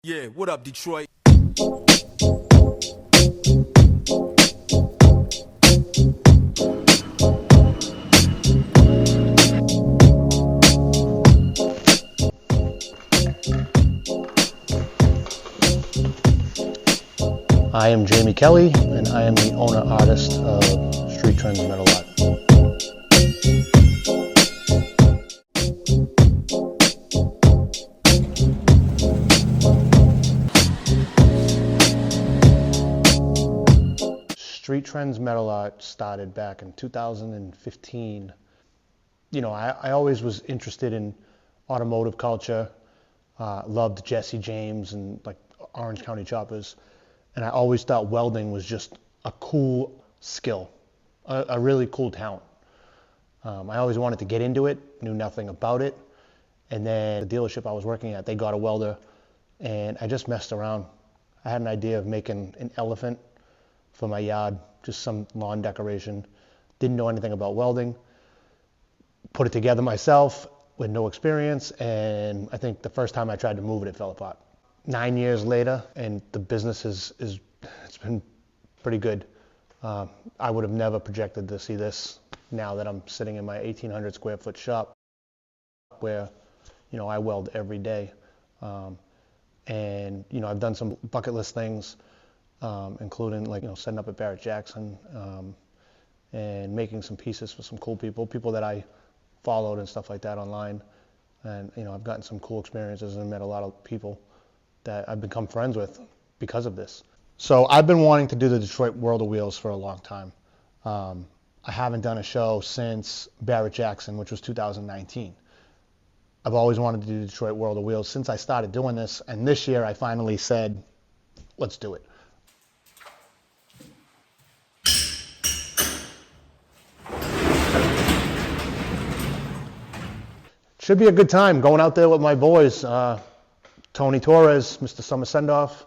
Yeah, what up, Detroit? I am Jamie Kelly, and I am the owner-artist of Streettrendz Metal Art. Streettrendz Metal Art started back in 2015. I always was interested in automotive culture, loved Jesse James and like Orange County Choppers. And I always thought welding was just a cool skill, a really cool talent. I always wanted to get into it, knew nothing about it. And then the dealership I was working at, they got a welder, and I just messed around. I had an idea of making an elephant for my yard, just some lawn decoration. Didn't know anything about welding. Put it together myself with no experience, and I think the first time I tried to move it, it fell apart. 9 years later, and the business it's been pretty good. I would have never projected to see this now that I'm sitting in my 1,800 square foot shop where, I weld every day. And I've done some bucket list things, including setting up at Barrett Jackson, and making some pieces for some cool people that I followed and stuff like that online. And, I've gotten some cool experiences and met a lot of people that I've become friends with because of this. So I've been wanting to do the Detroit World of Wheels for a long time. I haven't done a show since Barrett Jackson, which was 2019. I've always wanted to do the Detroit World of Wheels since I started doing this, and this year I finally said, let's do it. Should be a good time going out there with my boys. Tony Torres, Mr. Summer Sendoff,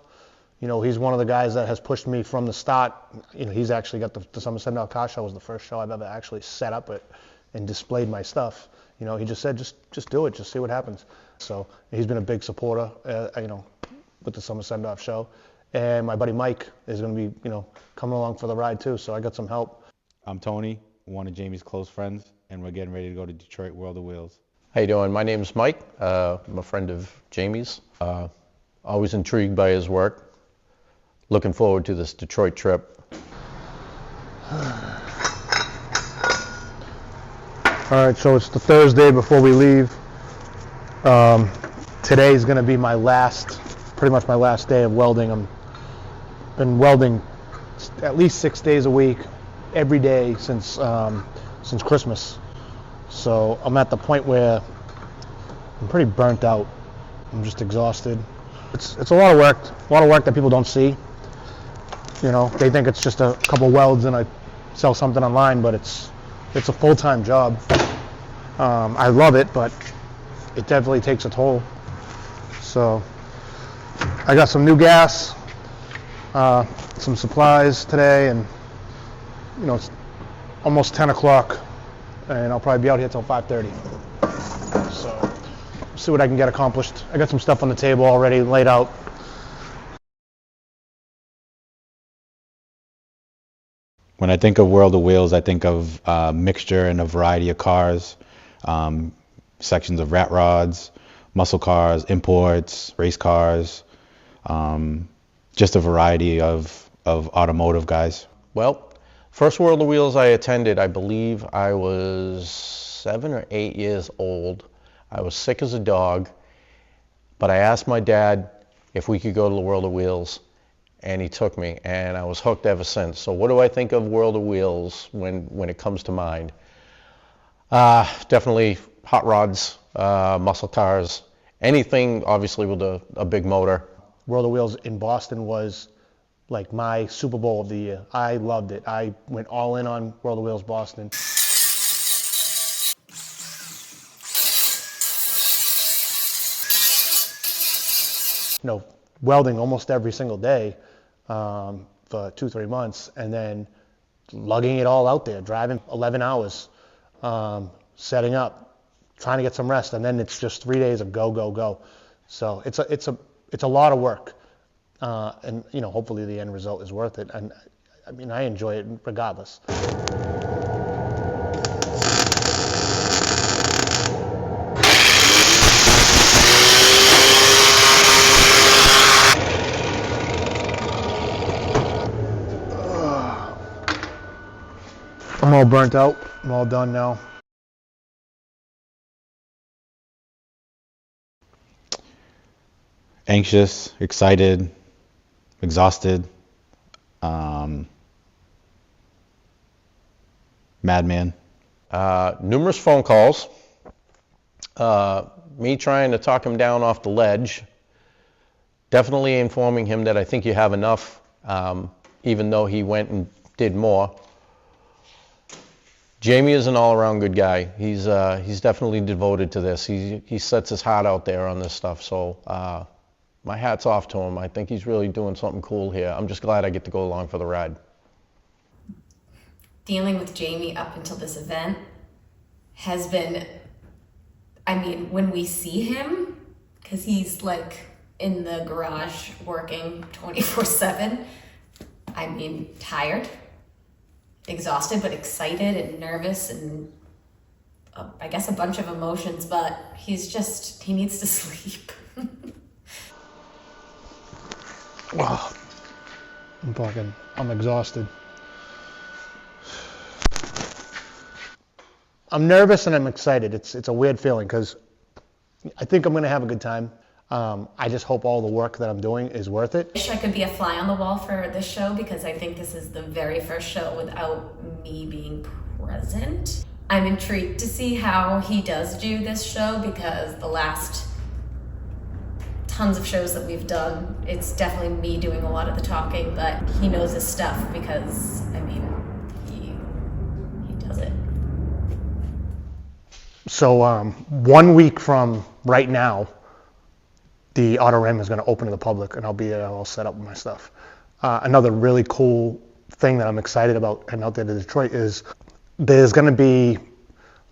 he's one of the guys that has pushed me from the start. He's actually got the Summer Sendoff car show was the first show I've ever actually set up it and displayed my stuff. He just said, just do it, just see what happens. So he's been a big supporter, with the Summer Sendoff show. And my buddy Mike is going to be, coming along for the ride too. So I got some help. I'm Tony, one of Jamie's close friends, and we're getting ready to go to Detroit World of Wheels. How you doing? My name's Mike. I'm a friend of Jamie's. Always intrigued by his work. Looking forward to this Detroit trip. All right, so it's the Thursday before we leave. Today's going to be pretty much my last day of welding. I've been welding at least 6 days a week, every day since Christmas. So I'm at the point where I'm pretty burnt out. I'm just exhausted. It's a lot of work that people don't see. They think it's just a couple welds and I sell something online, but it's a full-time job. I love it, but it definitely takes a toll. So I got some new gas, some supplies today, and it's almost 10 o'clock. And I'll probably be out here till 5:30. So, see what I can get accomplished. I got some stuff on the table already laid out. When I think of World of Wheels, I think of a mixture and a variety of cars, sections of rat rods, muscle cars, imports, race cars, just a variety of automotive guys. Well, first World of Wheels I attended, I believe I was 7 or 8 years old. I was sick as a dog, but I asked my dad if we could go to the World of Wheels, and he took me, and I was hooked ever since. So what do I think of World of Wheels when it comes to mind? Definitely hot rods, muscle cars, anything obviously with a big motor. World of Wheels in Boston was like my Super Bowl of the year. I loved it. I went all in on World of Wheels Boston. Welding almost every single day for 2-3 months, and then lugging it all out there, driving 11 hours, setting up, trying to get some rest, and then it's just 3 days of go, go, go. So it's it's a lot of work, and hopefully the end result is worth it. And I mean, I enjoy it regardless. I'm all burnt out. I'm all done now. Anxious, excited, exhausted, madman. Numerous phone calls. Me trying to talk him down off the ledge. Definitely informing him that I think you have enough, even though he went and did more. Jamie is an all-around good guy. He's definitely devoted to this. He sets his heart out there on this stuff. So my hat's off to him. I think he's really doing something cool here. I'm just glad I get to go along for the ride. Dealing with Jamie up until this event has been, I mean, when we see him, because he's like in the garage working 24/7, I mean, tired, exhausted, but excited and nervous and I guess a bunch of emotions, but he needs to sleep. Wow. I'm exhausted. I'm nervous and I'm excited. It's a weird feeling because I think I'm going to have a good time. I just hope all the work that I'm doing is worth it. I wish I could be a fly on the wall for this show because I think this is the very first show without me being present. I'm intrigued to see how he does do this show because the last tons of shows that we've done, it's definitely me doing a lot of the talking, but he knows his stuff because, I mean, he does it. So 1 week from right now, the Autorama is going to open to the public, and I'll be all set up with my stuff. Another really cool thing that I'm excited about heading out there to Detroit is there's going to be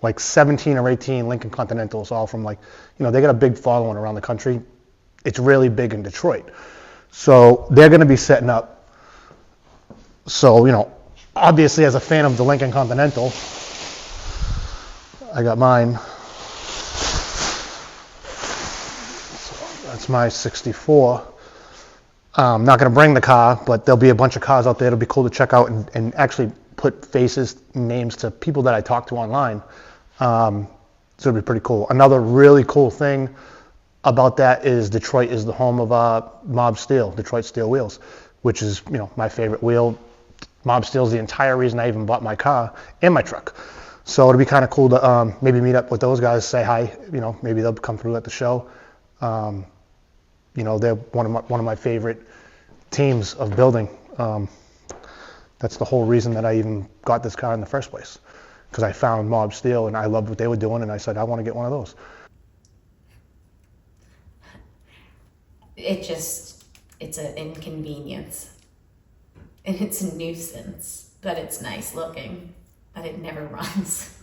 like 17 or 18 Lincoln Continentals, all from they got a big following around the country. It's really big in Detroit. So they're going to be setting up. So, obviously as a fan of the Lincoln Continental, I got mine. So that's my 64. I'm not going to bring the car, but there'll be a bunch of cars out there. It'll be cool to check out and actually put faces, names to people that I talk to online. So it'll be pretty cool. Another really cool thing about that is Detroit is the home of Mob Steel, Detroit Steel Wheels, which is my favorite wheel. Mob Steel is the entire reason I even bought my car and my truck. So it'll be kind of cool to maybe meet up with those guys, say hi. Maybe they'll come through at the show. They're one of my favorite teams of building. That's the whole reason that I even got this car in the first place, because I found Mob Steel and I loved what they were doing, and I said I want to get one of those. It's an inconvenience and it's a nuisance, but it's nice looking, but it never runs.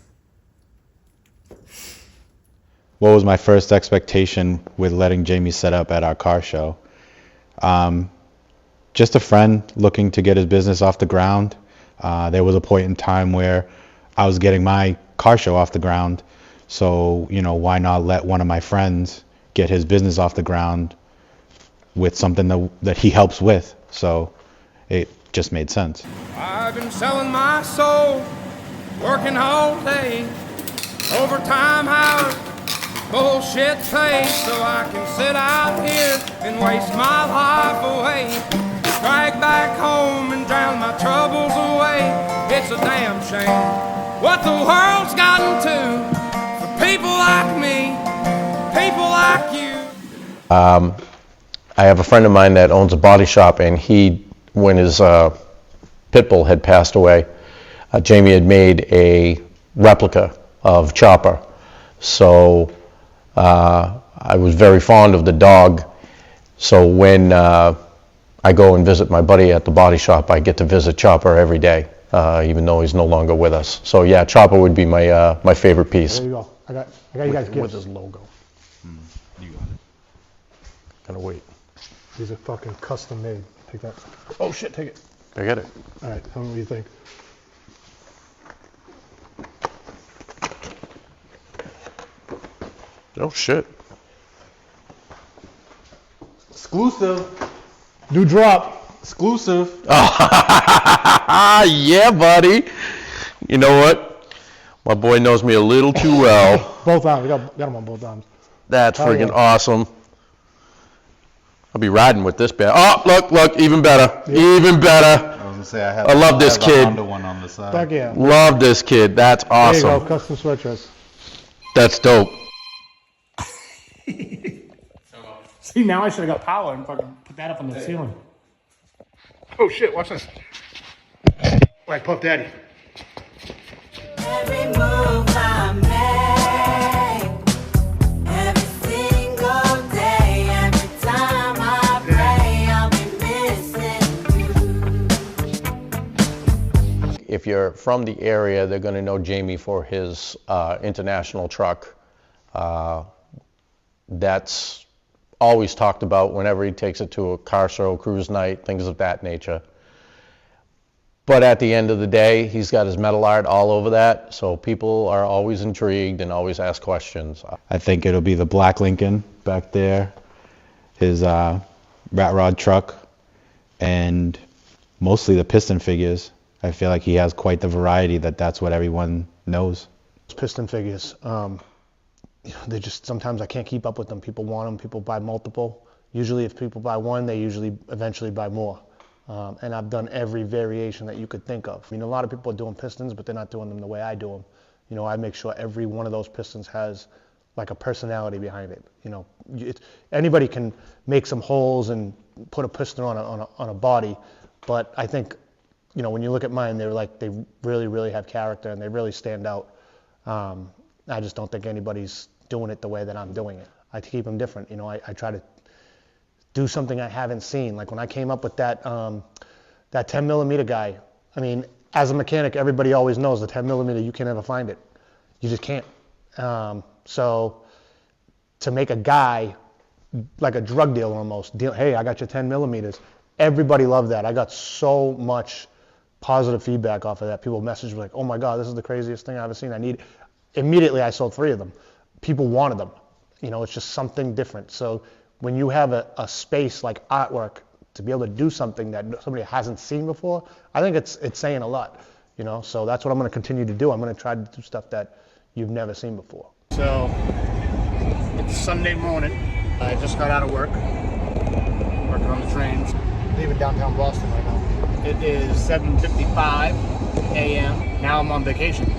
What was my first expectation with letting Jamie set up at our car show? Just a friend looking to get his business off the ground. There was a point in time where I was getting my car show off the ground. So, why not let one of my friends get his business off the ground with something that he helps with? So it just made sense. I've been selling my soul, working all day, overtime hours, bullshit pay, so I can sit out here and waste my life away, drag back home and drown my troubles away. It's a damn shame what the world's gotten to for people like me, people like you. I have a friend of mine that owns a body shop, and when his pit bull had passed away, Jamie had made a replica of Chopper. So I was very fond of the dog. So when I go and visit my buddy at the body shop, I get to visit Chopper every day, even though he's no longer with us. So yeah, Chopper would be my favorite piece. There you go. I got you guys gifts. With his logo. You got it. Gotta wait. These are fucking custom made. Take that. Oh shit, take it. I get it. All right, tell me what you think. Oh shit. Exclusive. New drop. Exclusive. Yeah, buddy. You know what? My boy knows me a little too well. Both arms. Got them on both arms. That's Hell freaking yeah. awesome. I'll be riding with this bad. Oh, look, even better. Even better. I was gonna say I love this the kid. Honda one on the side. Fuck yeah. Love this kid. That's There you go, awesome. custom sweatshirts. That's dope. See, now I should have got power and fucking put that up on the ceiling. Oh shit, watch this. Like Puff Daddy. Every move I make, every single day, every time I pray, I'll be missing you. If you're from the area, they're going to know Jamie for his international truck. That's always talked about whenever he takes it to a car show, cruise night, things of that nature. But at the end of the day, he's got his metal art all over that, so people are always intrigued and always ask questions. I think it'll be the black Lincoln back there, his rat rod truck, and mostly the piston figures. I feel like he has quite the variety that's what everyone knows. Piston figures. They just, sometimes I can't keep up with them. People want them, people buy multiple. Usually if people buy one, they usually eventually buy more. And I've done every variation that you could think of. I mean, a lot of people are doing pistons, but they're not doing them the way I do them. You know, I make sure every one of those pistons has like a personality behind it. You know, anybody can make some holes and put a piston on a body, but I think, you know, when you look at mine, they're like, they really, really have character and they really stand out. I just don't think anybody's doing it the way that I'm doing it. I keep them different. You know, I try to do something I haven't seen. Like when I came up with that 10 millimeter guy, I mean, as a mechanic, everybody always knows the 10 millimeter, you can never find it. You just can't. So to make a guy like a drug dealer almost, hey, I got your 10 millimeters. Everybody loved that. I got so much positive feedback off of that. People messaged me like, oh my God, this is the craziest thing I've ever seen. Immediately I sold 3 of them. People wanted them. You know, it's just something different. So when you have a space like artwork to be able to do something that somebody hasn't seen before, I think it's saying a lot, you know? So that's what I'm gonna continue to do. I'm gonna try to do stuff that you've never seen before. So it's Sunday morning. I just got out of work, working on the trains, leaving downtown Boston right now. It is 7:55 a.m. Now I'm on vacation.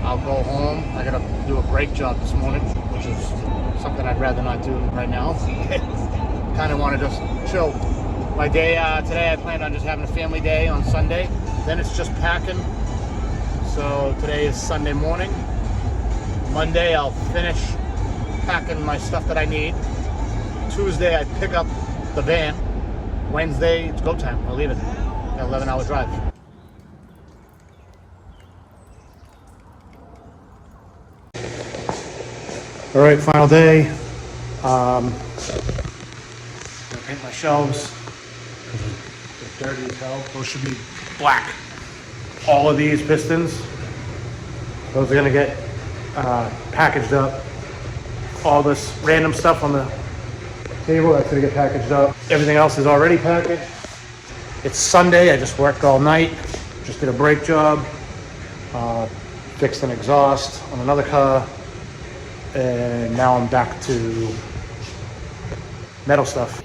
I'll go home. I gotta do a brake job this morning, which is something I'd rather not do right now. Kind of want to just chill. My day today, I planned on just having a family day on Sunday. Then it's just packing. So today is Sunday morning. Monday, I'll finish packing my stuff that I need. Tuesday, I pick up the van. Wednesday, it's go time. I'll leave it. Got 11-hour drive. All right, final day. Gonna paint my shelves. They're dirty as hell. Those should be black. All of these pistons, those are gonna get packaged up. All this random stuff on the table, that's gonna get packaged up. Everything else is already packaged. It's Sunday, I just worked all night. Just did a brake job. Fixed an exhaust on another car. And now I'm back to metal stuff.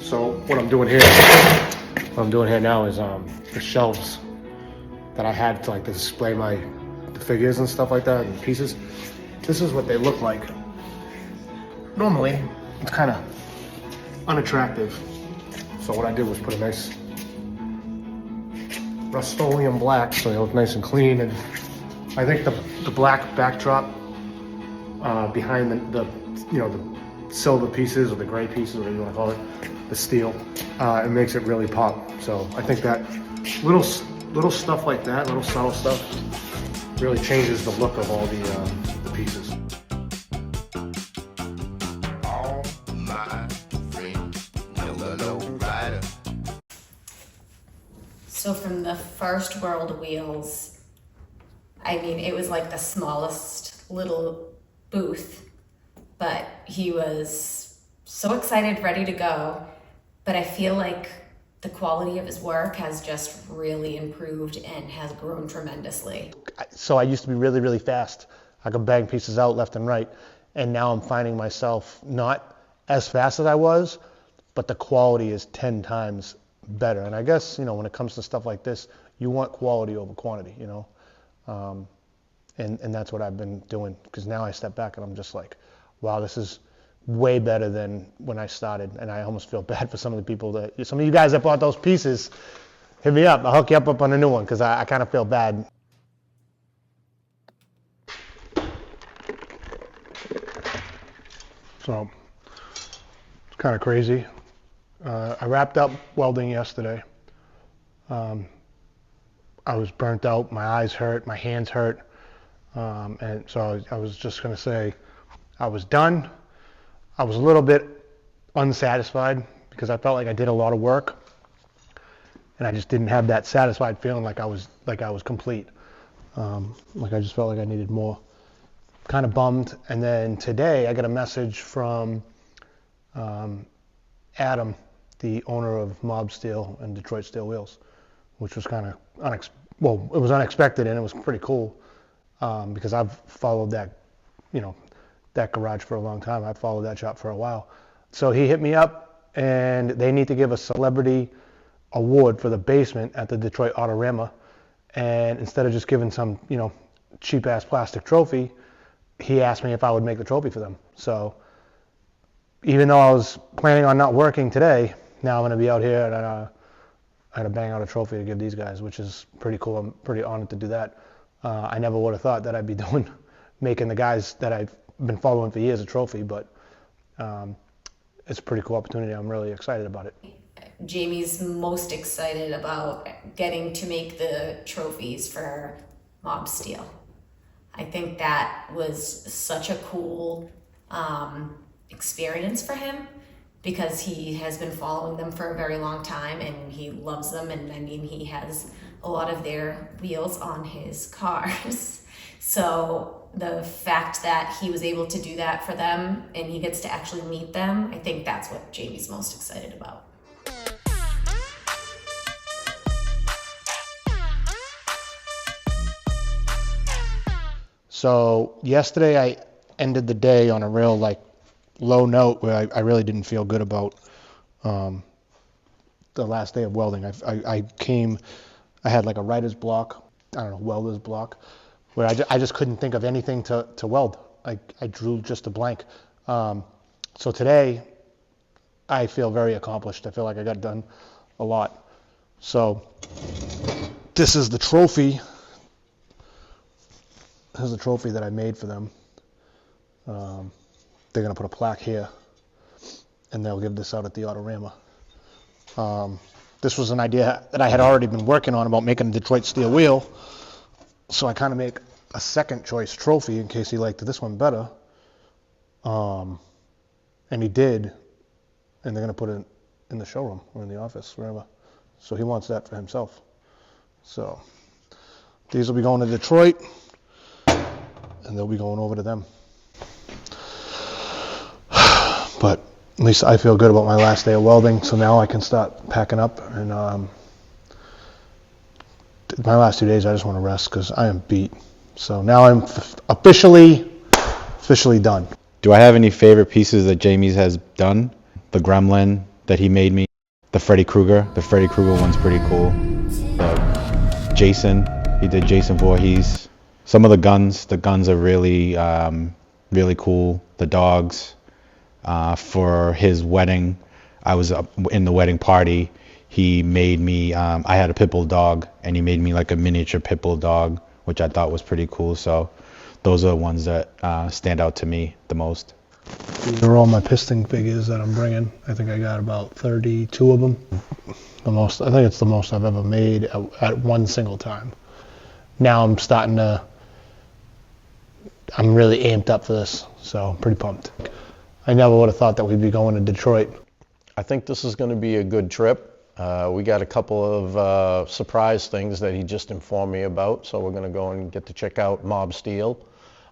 So what I'm doing here now is the shelves that I had to like display the figures and stuff like that and pieces. This is what they look like. Normally, it's kind of unattractive. So what I did was put a nice Rust-Oleum black, so they look nice and clean. And I think the black backdrop behind the silver pieces or the gray pieces, whatever you want to call it, the steel, it makes it really pop. So I think that little stuff like that, little subtle stuff, really changes the look of all the pieces. So from the first World Wheels, I mean, it was like the smallest little booth, but he was so excited, ready to go. But I feel like the quality of his work has just really improved and has grown tremendously. So I used to be really, really fast. I could bang pieces out left and right. And now I'm finding myself not as fast as I was, but the quality is 10 times better. And I guess, when it comes to stuff like this, you want quality over quantity, and that's what I've been doing, because now I step back and I'm just like, wow, this is way better than when I started. And I almost feel bad for some of the people some of you guys that bought those pieces, hit me up. I'll hook you up on a new one, because I kind of feel bad. So it's kind of crazy. I wrapped up welding yesterday. I was burnt out, my eyes hurt, my hands hurt, and so I was just going to say I was done. I was a little bit unsatisfied because I felt like I did a lot of work, and I just didn't have that satisfied feeling like I was complete. Like I just felt like I needed more. Kind of bummed. And then today I got a message from Adam, the owner of Mob Steel and Detroit Steel Wheels, which was kind of it was unexpected, and it was pretty cool, because I've followed that garage for a long time. I've followed that shop for a while. So he hit me up, and they need to give a celebrity award for the basement at the Detroit Autorama, and instead of just giving some cheap ass plastic trophy, he asked me if I would make the trophy for them. So even though I was planning on not working today, now I'm going to be out here, and I had to bang out a trophy to give these guys, which is pretty cool. I'm pretty honored to do that. I never would have thought that I'd be making the guys that I've been following for years a trophy, but it's a pretty cool opportunity. I'm really excited about it. Jamie's most excited about getting to make the trophies for Mob Steel. I think that was such a cool experience for him, because he has been following them for a very long time and he loves them, and I mean, he has a lot of their wheels on his cars. So the fact that he was able to do that for them and he gets to actually meet them, I think that's what Jamie's most excited about. So yesterday I ended the day on a real low note where I really didn't feel good about the last day of welding. I had like a writer's block, welder's block, where I just couldn't think of anything to weld. I drew just a blank. So today I feel very accomplished. I feel like I got done a lot. So this is the trophy. Here's the trophy that I made for them. They're going to put a plaque here, and they'll give this out at the Autorama. This was an idea that I had already been working on about making a Detroit steel wheel, so I kind of make a second choice trophy in case he liked this one better. And he did, and they're going to put it in the showroom or in the office, wherever. So he wants that for himself. So these will be going to Detroit, and they'll be going over to them. But at least I feel good about my last day of welding, so now I can start packing up. And my last 2 days, I just want to rest because I am beat. So now I'm officially done. Do I have any favorite pieces that Jamie's has done? The Gremlin that he made me, the Freddy Krueger one's pretty cool. The Jason, he did Jason Voorhees. Some of the guns are really, really cool. The dogs. For his wedding, I was in the wedding party. He made me, I had a pit bull dog, and he made me like a miniature pit bull dog, which I thought was pretty cool. So those are the ones that stand out to me the most. These are all my piston figures that I'm bringing. I think I got about 32 of them. I think it's the most I've ever made at one single time. Now I'm really amped up for this, so I'm pretty pumped. I never would have thought that we'd be going to Detroit. I think this is going to be a good trip. We got a couple of surprise things that he just informed me about, so we're going to go and get to check out Mob Steel.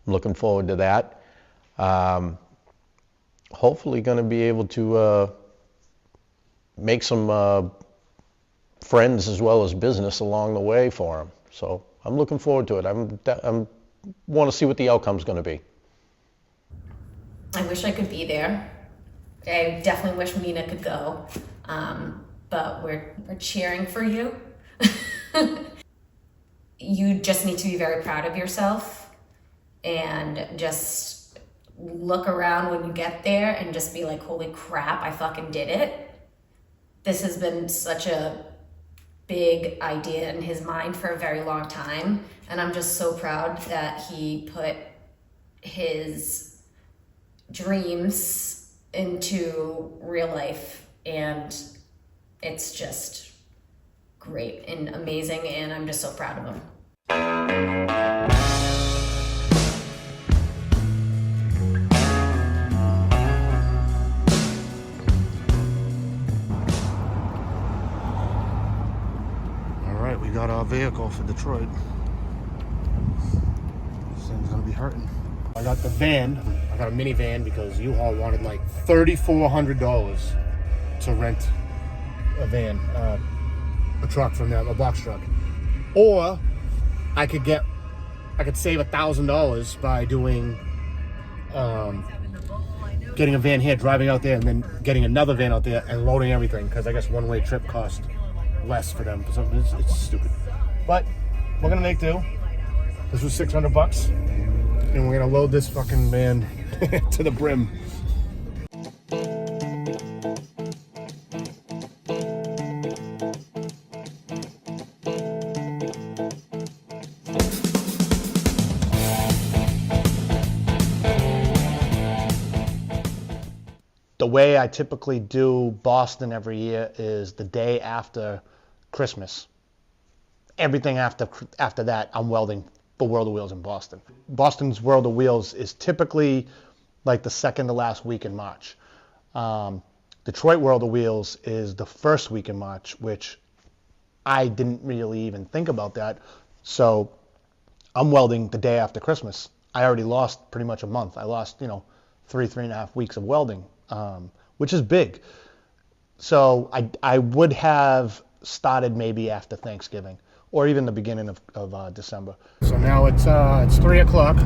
I'm looking forward to that. Hopefully going to be able to make some friends as well as business along the way for him. So I'm looking forward to it. I'm want to see what the outcome's going to be. I wish I could be there. I definitely wish Mina could go. But we're cheering for you. You just need to be very proud of yourself and just look around when you get there and just be like, holy crap, I fucking did it. This has been such a big idea in his mind for a very long time. And I'm just so proud that he put his dreams into real life, and it's just great and amazing, and I'm just so proud of him. All right, we got our vehicle for Detroit. This thing's gonna be hurting. I got the van. I got a minivan because U-Haul wanted like $3,400 to rent a van, a truck from them, a box truck. Or I could save $1,000 by doing, getting a van here, driving out there, and then getting another van out there and loading everything. Because I guess one-way trip cost less for them. So it's stupid. But we're gonna make do. This was $600, and we're gonna load this fucking van to the brim. The way I typically do Boston every year is the day after Christmas. Everything after that, I'm welding for World of Wheels in Boston. Boston's World of Wheels is typically like the second to last week in March. Detroit World of Wheels is the first week in March, which I didn't really even think about that. So I'm welding the day after Christmas. I already lost pretty much a month. I lost, 3.5 weeks of welding, which is big. So I would have started maybe after Thanksgiving or even the beginning of December. So now it's 3 o'clock.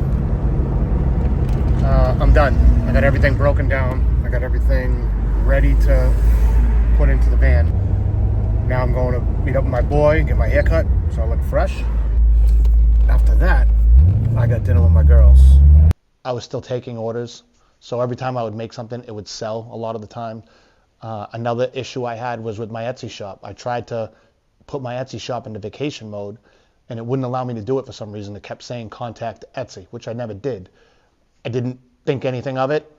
I'm done. I got everything broken down. I got everything ready to put into the van. Now I'm going to meet up with my boy, get my hair cut, so I look fresh. After that, I got dinner with my girls. I was still taking orders, so every time I would make something, it would sell a lot of the time. Another issue I had was with my Etsy shop. I tried to put my Etsy shop into vacation mode, and it wouldn't allow me to do it for some reason. It kept saying contact Etsy, which I never did. I didn't think anything of it.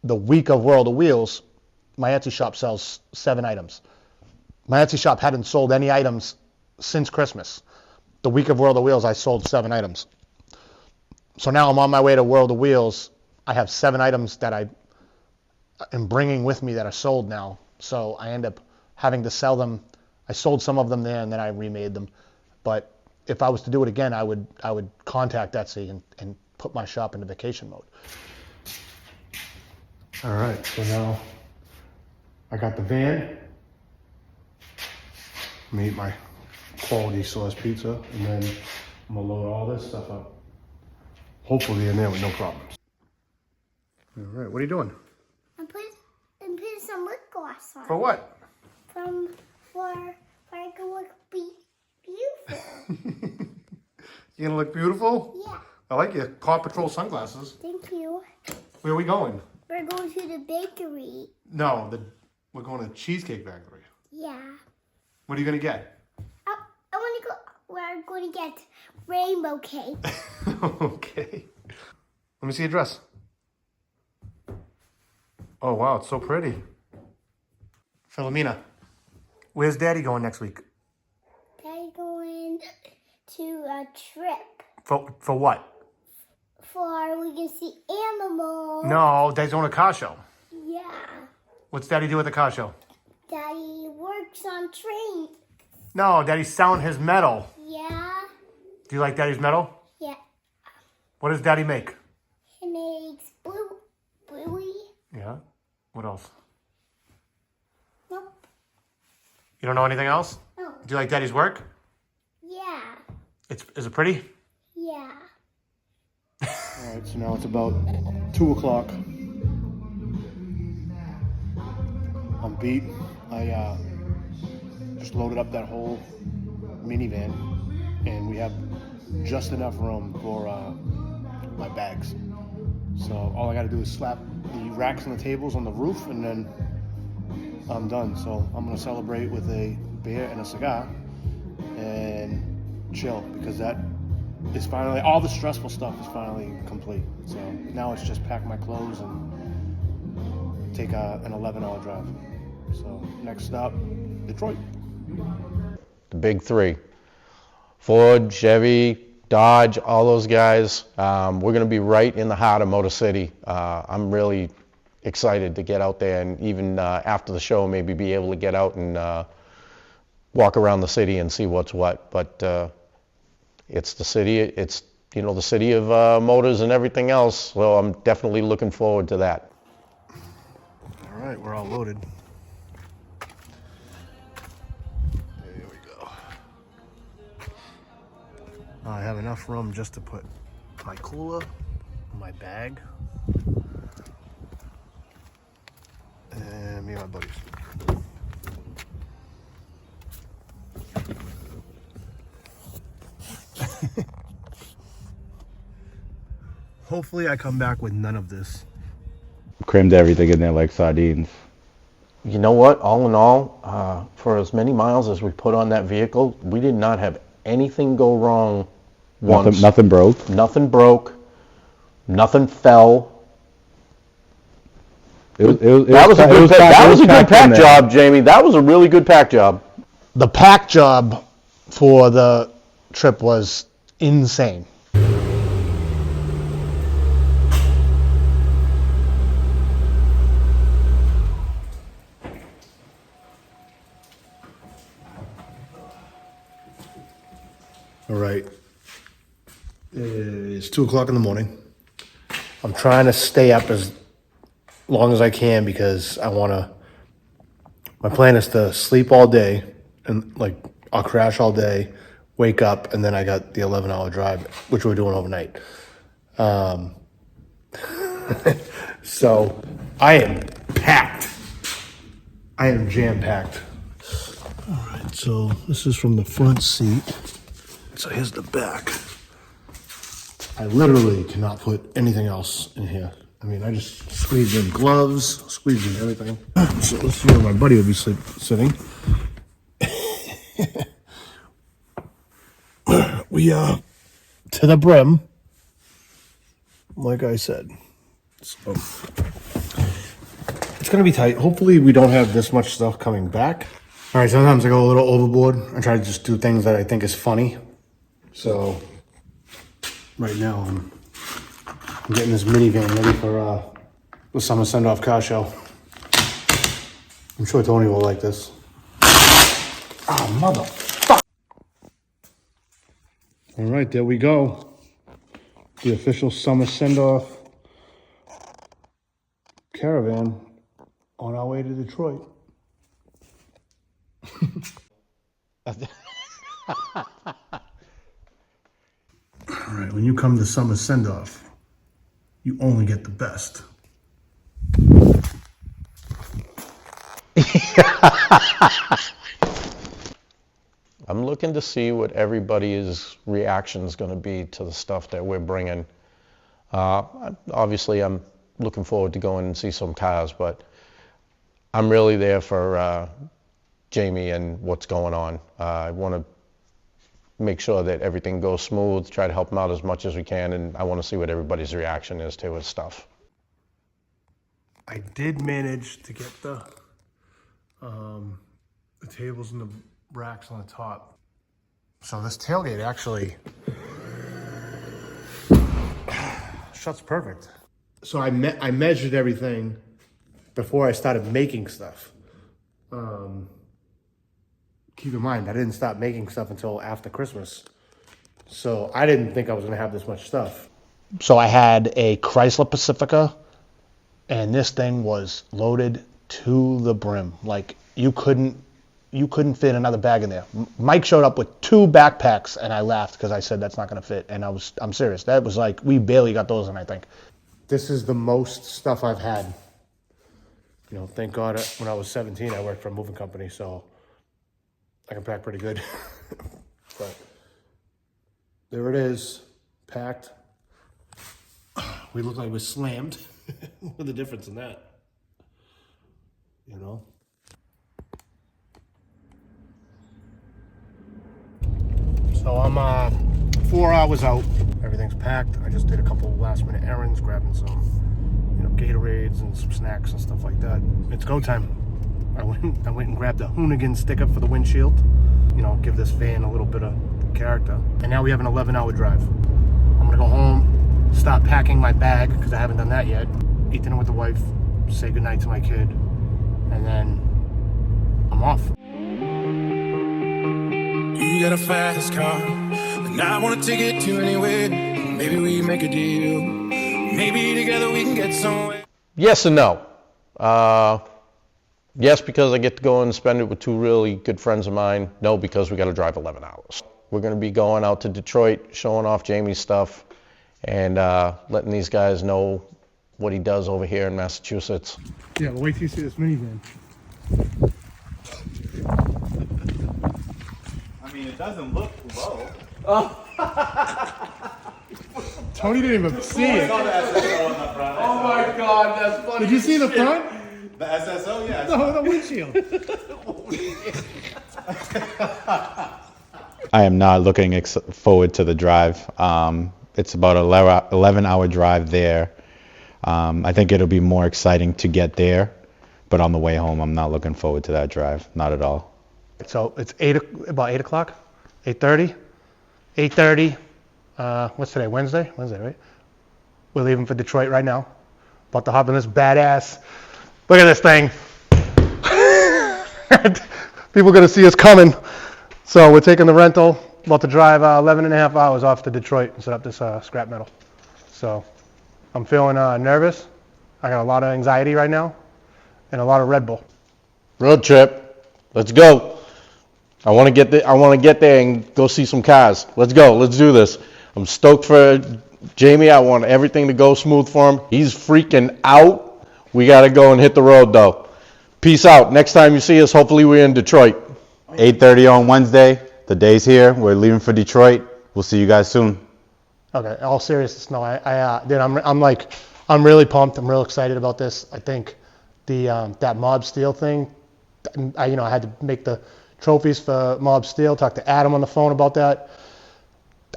The week of World of Wheels, my Etsy shop sells 7 items. My Etsy shop hadn't sold any items since Christmas. The week of World of Wheels, I sold 7 items. So now I'm on my way to World of Wheels. I have 7 items that I am bringing with me that are sold now. So I end up having to sell them. I sold some of them there, and then I remade them. But if I was to do it again, I would contact Etsy and put my shop into vacation mode. All right, so now I got the van. I'm gonna eat my quality sauce pizza, and then I'm gonna load all this stuff up. Hopefully in there with no problems. All right, what are you doing? I'm putting some lip gloss on. For what? For I can look beautiful. You gonna look beautiful? Yeah. I like your Paw Patrol sunglasses. Thank you. Where are we going? We're going to the bakery. No, we're going to Cheesecake Factory. Yeah. What are you gonna get? I want to go. We're going to get rainbow cake. Okay. Let me see your dress. Oh wow, it's so pretty. Philomena, where's Daddy going next week? Daddy going to a trip. For what? For we can see animals. No, Daddy's going to a car show. Yeah. What's Daddy do at the car show? Daddy works on trains. No, Daddy's selling his metal. Yeah. Do you like Daddy's metal? Yeah. What does Daddy make? He makes bluey. Yeah. What else? Nope. You don't know anything else? No. Do you like Daddy's work? Yeah. Is it pretty? Yeah. All right, so now it's about 2 o'clock. I'm beat. I just loaded up that whole minivan, and we have just enough room for my bags. So all I got to do is slap the racks and the tables on the roof, and then I'm done. So I'm gonna celebrate with a beer and a cigar and chill, because that is finally, all the stressful stuff is finally complete. So now it's just pack my clothes and take an 11-hour drive. So next stop, Detroit. The big three. Ford, Chevy, Dodge, all those guys. We're going to be right in the heart of Motor City. I'm really excited to get out there, and even after the show, maybe be able to get out and walk around the city and see what's what. But it's the city. It's, you know, the city of motors and everything else. So I'm definitely looking forward to that. All right, we're all loaded. There we go. I have enough room just to put my cooler, my bag, and me and my buddies. Hopefully I come back with none of this. Crammed everything in there like sardines. You know what? All in all, for as many miles as we put on that vehicle, we did not have anything go wrong once. Nothing broke. Nothing broke. Nothing fell. That was a good pack job, Jamie. That was a really good pack job. The pack job for the trip was insane. All right, it's 2 o'clock in the morning. I'm trying to stay up as long as I can because my plan is to sleep all day, and like I'll crash all day, wake up, and then I got the 11-hour drive, which we're doing overnight. So I am packed. I am jam-packed. All right, so this is from the front seat. So here's the back. I literally cannot put anything else in here. I mean, I just squeezed in gloves, squeezed in everything. So let's see where my buddy would be sitting. We are to the brim, like I said. So it's gonna be tight. Hopefully we don't have this much stuff coming back. All right, sometimes I go a little overboard and try to just do things that I think is funny. So right now I'm getting this minivan ready for the summer send-off car show. I'm sure Tony will like this. Ah, motherfucker. All right, there we go. The official summer send-off caravan on our way to Detroit. All right, when you come to summer send-off, you only get the best. I'm looking to see what everybody's reaction is going to be to the stuff that we're bringing. Obviously, I'm looking forward to going and see some cars, but I'm really there for Jamie and what's going on. I want to make sure that everything goes smooth, try to help him out as much as we can, and I want to see what everybody's reaction is to his stuff. I did manage to get the tables and the racks on the top. So this tailgate actually shuts perfect. So I measured everything before I started making stuff. Keep in mind, I didn't stop making stuff until after Christmas. So I didn't think I was going to have this much stuff. So I had a Chrysler Pacifica, and this thing was loaded to the brim. Like, you couldn't fit another bag in there. Mike showed up with 2 backpacks, and I laughed because I said that's not going to fit. And I'm serious. That was like, we barely got those in, I think. This is the most stuff I've had. You know, thank God when I was 17, I worked for a moving company, so I can pack pretty good. But there it is, packed. We look like we're slammed. With a difference in that, you know. So I'm 4 hours out. Everything's packed. I just did a couple last minute errands, grabbing some, you know, Gatorades and some snacks and stuff like that. It's go time. I went and grabbed a Hoonigan sticker for the windshield. You know, give this van a little bit of character. And now we have an 11-hour drive. I'm gonna go home, start packing my bag because I haven't done that yet. Eat dinner with the wife, say goodnight to my kid, and then I'm off. You got a fast car, and I want to take it to anywhere. Maybe we make a deal. Maybe together we can get somewhere. Yes and no. Yes, because I get to go and spend it with 2 really good friends of mine. No, because we got to drive 11 hours. We're going to be going out to Detroit, showing off Jamie's stuff, and letting these guys know what he does over here in Massachusetts. Yeah, but wait till you see this minivan. I mean, it doesn't look low. Tony didn't even see it. I saw the SSO on the front. Oh my God, that's funny. Did you see the front? The SSO, yeah. No, the windshield. I am not looking forward to the drive. It's about an 11-hour drive there. I think it'll be more exciting to get there, but on the way home, I'm not looking forward to that drive. Not at all. So it's about 8 o'clock, 8:30, 8:30. What's today? Wednesday, right? We're leaving for Detroit right now. About to hop in this badass. Look at this thing. People are gonna see us coming. So we're taking the rental. About to drive 11 and a half hours off to Detroit and set up this scrap metal. So I'm feeling nervous. I got a lot of anxiety right now and a lot of Red Bull. Road trip. Let's go. I want to get there and go see some cars. Let's go. Let's do this. I'm stoked for Jamie. I want everything to go smooth for him. He's freaking out. We got to go and hit the road, though. Peace out. Next time you see us, hopefully we're in Detroit. 8:30 on Wednesday. The day's here. We're leaving for Detroit. We'll see you guys soon. Okay, all seriousness, no, dude, I'm really pumped. I'm real excited about this. I think that Mob Steel thing, I had to make the trophies for Mob Steel, talk to Adam on the phone about that.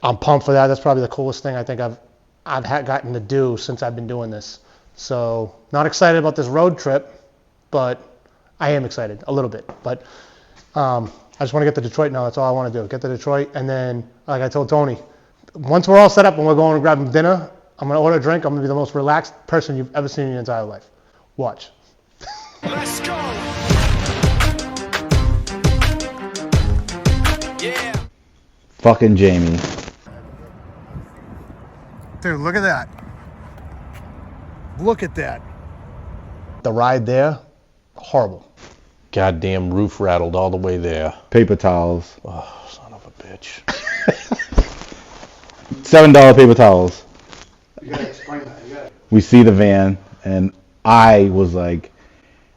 I'm pumped for that. That's probably the coolest thing I think I've gotten to do since I've been doing this. So not excited about this road trip, but I am excited a little bit. But I just want to get to Detroit now. That's all I want to do. Get to Detroit, and then, like I told Tony, once we're all set up and we're going to grab dinner, I'm going to order a drink. I'm going to be the most relaxed person you've ever seen in your entire life. Watch. Let's go. Yeah. Fucking Jamie. Dude, look at that. Look at that. The ride there, horrible. Goddamn roof rattled all the way there. Paper towels. Oh, son of a bitch. $7 paper towels. You gotta explain that. We see the van, and I was like,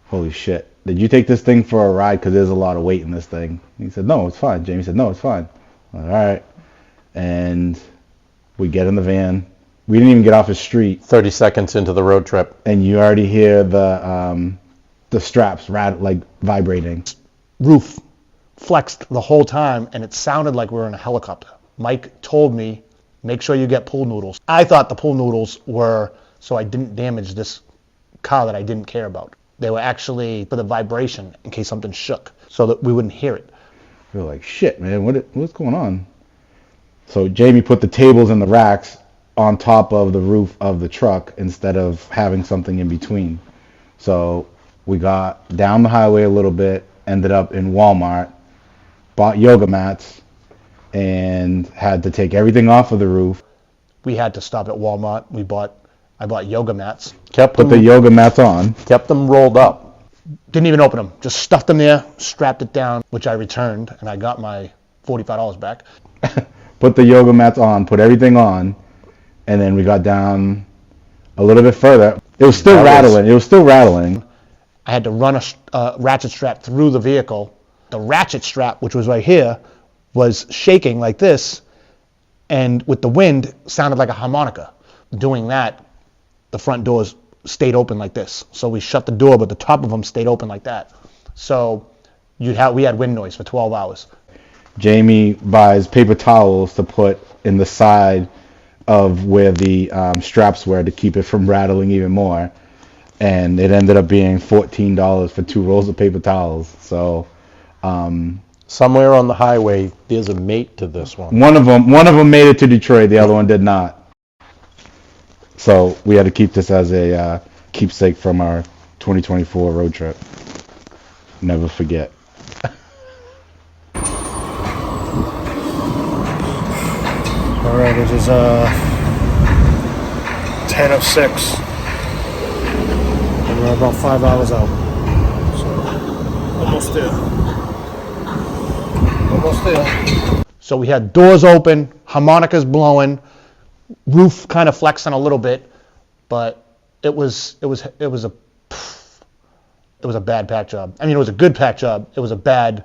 holy shit. Did you take this thing for a ride? Because there's a lot of weight in this thing. He said, no, it's fine. Jamie said, no, it's fine. I'm like, all right. And we get in the van. We didn't even get off the street. 30 seconds into the road trip. And you already hear the straps vibrating. Roof flexed the whole time, and it sounded like we were in a helicopter. Mike told me, make sure you get pool noodles. I thought the pool noodles were so I didn't damage this car that I didn't care about. They were actually for the vibration in case something shook, so that we wouldn't hear it. We were like, shit, man, what's going on? So Jamie put the tables and the racks on top of the roof of the truck instead of having something in between. So we got down the highway a little bit, ended up in Walmart, bought yoga mats, and had to take everything off of the roof. We had to stop at Walmart. I bought yoga mats. Put the yoga mats on. Kept them rolled up. Didn't even open them. Just stuffed them there, strapped it down, which I returned, and I got my $45 back. Put the yoga mats on, put everything on, and then we got down a little bit further. It was still rattling. I had to run a ratchet strap through the vehicle. The ratchet strap, which was right here, was shaking like this, and with the wind, sounded like a harmonica. Doing that, the front doors stayed open like this. So we shut the door, but the top of them stayed open like that. So we had wind noise for 12 hours. Jamie buys paper towels to put in the side of where the straps were to keep it from rattling even more. And it ended up being $14 for 2 rolls of paper towels. So Somewhere on the highway, there's a mate to this one. one of them made it to Detroit, the other one did not. So we had to keep this as a keepsake from our 2024 road trip. Never forget. All right, it is 10:06. And we're about 5 hours out. So, almost there. Almost there. So we had doors open, harmonicas blowing, roof kind of flexing a little bit, but it was a bad pack job. I mean, it was a good pack job. It was a bad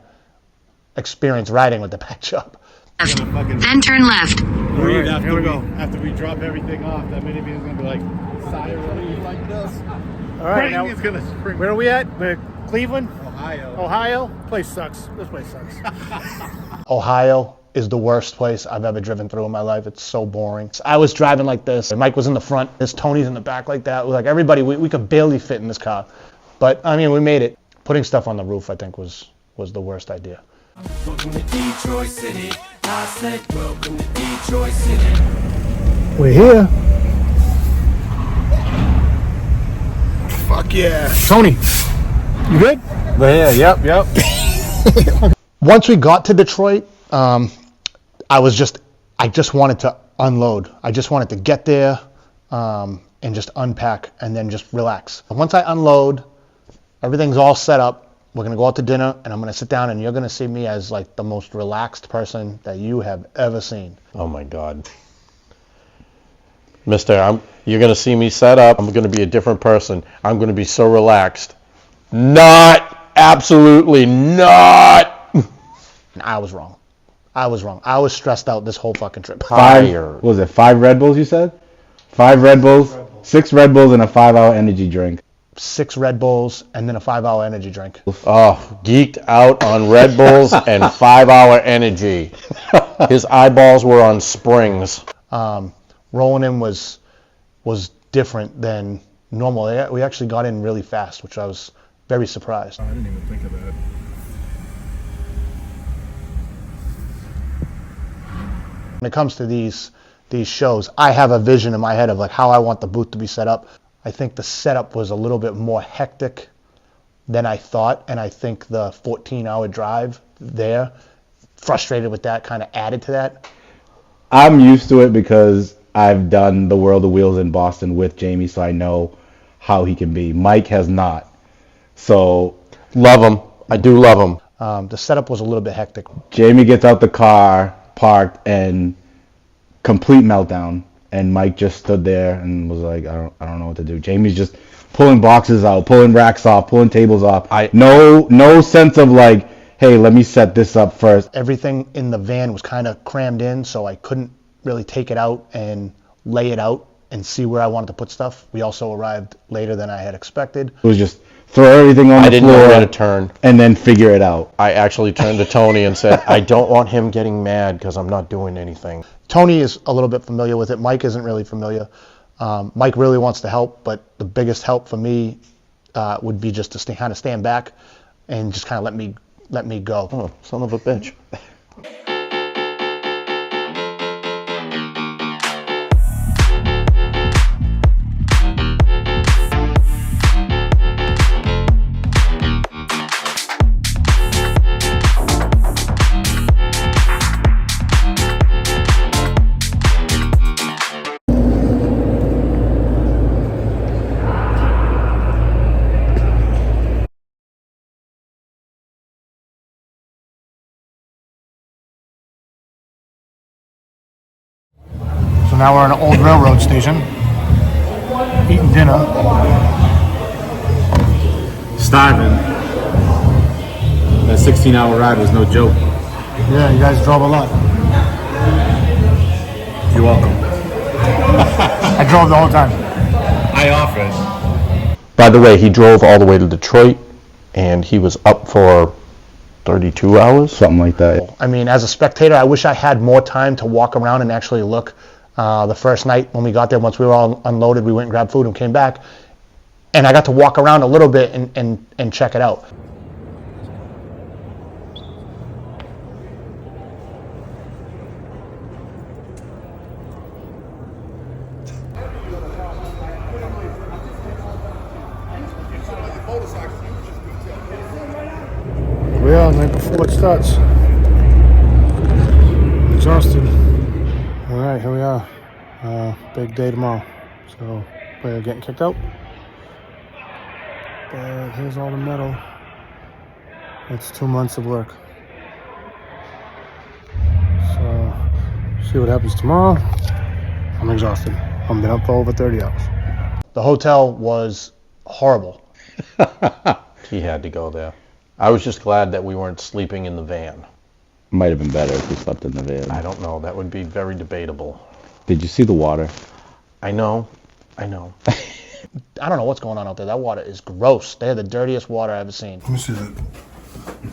experience riding with the pack job. Then turn left. Right, here we go. After we drop everything off, that minivan is gonna be like sigh of relief like this. All right, now, It's gonna spring. where are we at? We're Cleveland? Ohio. Ohio? Place sucks. This place sucks. Ohio is the worst place I've ever driven through in my life. It's so boring. I was driving like this. Mike was in the front. There's Tony's in the back like that. Like everybody, we could barely fit in this car. But I mean, we made it. Putting stuff on the roof, I think, was the worst idea. Welcome to Detroit City. I said, welcome to Detroit City. We're here. Fuck yeah. Tony, you good? Yeah, yep. Once we got to Detroit, I just wanted to unload. I just wanted to get there and just unpack and then just relax. And once I unload, everything's all set up. We're going to go out to dinner and I'm going to sit down and you're going to see me as like the most relaxed person that you have ever seen. Oh my God. Mister, you're going to see me set up. I'm going to be a different person. I'm going to be so relaxed. Not. Absolutely not. I was wrong. I was stressed out this whole fucking trip. 5 Red Bulls you said? 5 Red Bulls, 6 Red Bulls, and a 5-hour energy drink. 6 Red Bulls and then a 5-hour energy drink. Oh, geeked out on Red Bulls and 5-hour energy. His eyeballs were on springs. Rolling in was different than normal. We actually got in really fast, which I was very surprised. I didn't even think of that. When it comes to these shows, I have a vision in my head of like how I want the booth to be set up. I think the setup was a little bit more hectic than I thought, and I think the 14-hour drive there, frustrated with that, kind of added to that. I'm used to it because I've done the World of Wheels in Boston with Jamie, so I know how he can be. Mike has not. So Love him. I do love him. The setup was a little bit hectic. Jamie gets out the car, parked, and complete meltdown. And Mike just stood there and was like, I don't know what to do. Jamie's just pulling boxes out, pulling racks off, pulling tables off. No sense of like, hey, let me set this up first. Everything in the van was kind of crammed in, so I couldn't really take it out and lay it out and see where I wanted to put stuff. We also arrived later than I had expected. It was just throw everything on the I didn't floor know where to turn. and then figure it out. I actually turned to Tony and said, I don't want him getting mad because I'm not doing anything. Tony is a little bit familiar with it. Mike isn't really familiar. Mike really wants to help, but the biggest help for me would be just to kind of stand back and just kind of let me go. Oh, son of a bitch. now we're in an old railroad station, eating dinner. Starving. That 16-hour ride was no joke. Yeah, you guys drove a lot. You're welcome. I drove the whole time. I offered. By the way, he drove all the way to Detroit, and he was up for 32 hours? Something like that. I mean, as a spectator, I wish I had more time to walk around and actually look. The first night when we got there, once we were all unloaded, we went and grabbed food and came back. And I got to walk around a little bit and check it out. Yeah, night before it starts. Exhausted. All right, here we are. Big day tomorrow. So we're getting kicked out. But here's all the metal. It's 2 months of work. So see what happens tomorrow. I'm exhausted. I've been up for over 30 hours. The hotel was horrible. He had to go there. I was just glad that we weren't sleeping in the van. Might have been better if we slept in the van. I don't know. That would be very debatable. Did you see the water? I know. I don't know what's going on out there. That water is gross. They have the dirtiest water I've ever seen. Let me see that.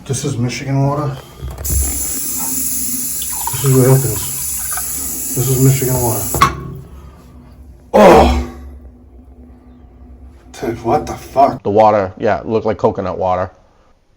This is Michigan water. This is what happens. This is Michigan water. Oh! Dude, what the fuck? The water, yeah, it looked like coconut water.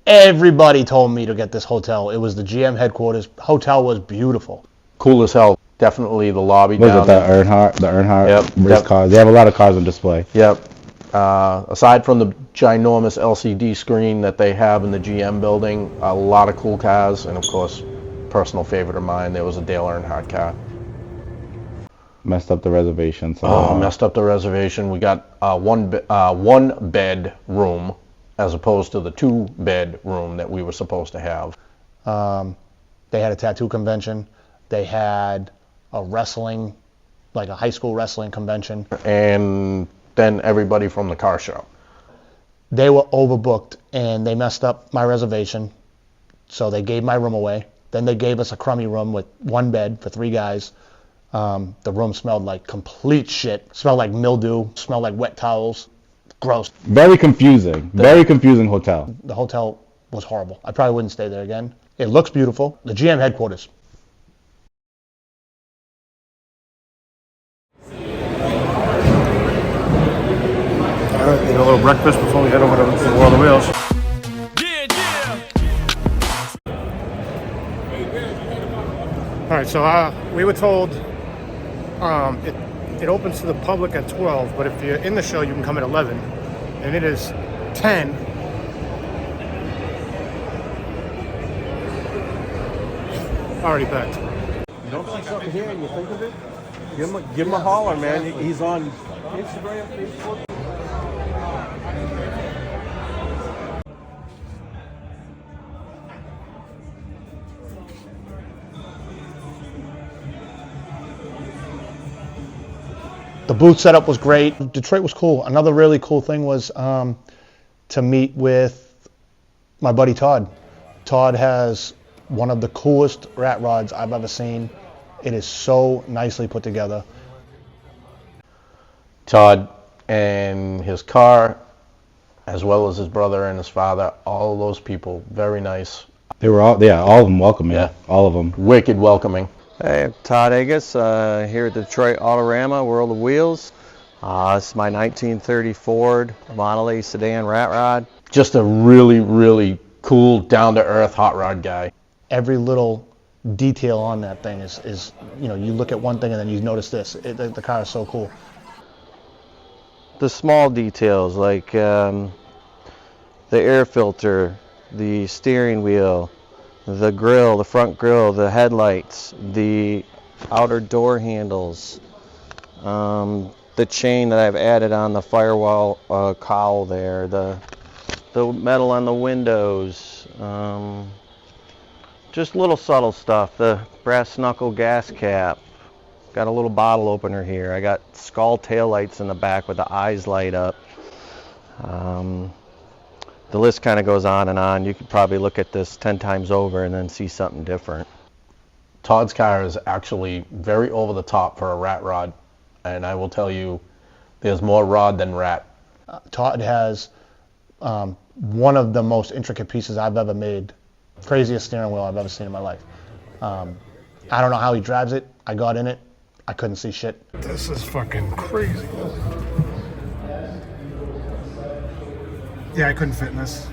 Everybody told me to get this hotel. It was the GM headquarters. Hotel was beautiful. Cool as hell. Definitely the lobby Was down it the Earnhardt Yep, race cars? They have a lot of cars on display. Yep. Aside from the ginormous LCD screen that they have in the GM building, a lot of cool cars, and of course, personal favorite of mine, there was a Dale Earnhardt car. Messed up the reservation. Messed up the reservation. We got one bed room as opposed to the 2-bed room that we were supposed to have. They had a tattoo convention. They had a wrestling, like a high school wrestling convention. And then everybody from the car show. They were overbooked and they messed up my reservation. So they gave my room away. Then they gave us a crummy room with 1 bed for 3 guys. The room smelled like complete shit. Smelled like mildew. Smelled like wet towels. Gross. Very confusing. Very confusing hotel. The hotel was horrible. I probably wouldn't stay there again. It looks beautiful. The GM headquarters. All right, need a little breakfast before we head over to the World of Wheels. All right, so we were told it opens to the public at 12, but if you're in the show, you can come at 11, and it is 10. Already packed. You don't see something here and you think of it? Give him a holler, man. He's on Instagram, Facebook. The booth setup was great. Detroit was cool. Another really cool thing was to meet with my buddy Todd. Todd has one of the coolest rat rods I've ever seen. It is so nicely put together. Todd and his car, as well as his brother and his father, all of those people, very nice. They were all of them welcoming. Yeah. All of them. Wicked welcoming. Hey, I'm Todd Agus, here at the Detroit Autorama, World of Wheels. This is my 1930 Ford Model A sedan rat rod. Just a really, really cool, down-to-earth hot rod guy. Every little detail on that thing is you look at one thing and then you notice this. The car is so cool. The small details like the air filter, the steering wheel, the grill, the front grill, the headlights, the outer door handles, the chain that I've added on the firewall cowl there, the metal on the windows, just little subtle stuff, the brass knuckle gas cap, Got a little bottle opener here. I got skull taillights in the back with the eyes light up. The list kind of goes on and on. You could probably look at this 10 times over and then see something different. Todd's car is actually very over the top for a rat rod, and I will tell you, there's more rod than rat. Todd has one of the most intricate pieces I've ever made. Craziest steering wheel I've ever seen in my life. I don't know how he drives it. I got in it. I couldn't see shit. This is fucking crazy. Yeah, I couldn't fit in this.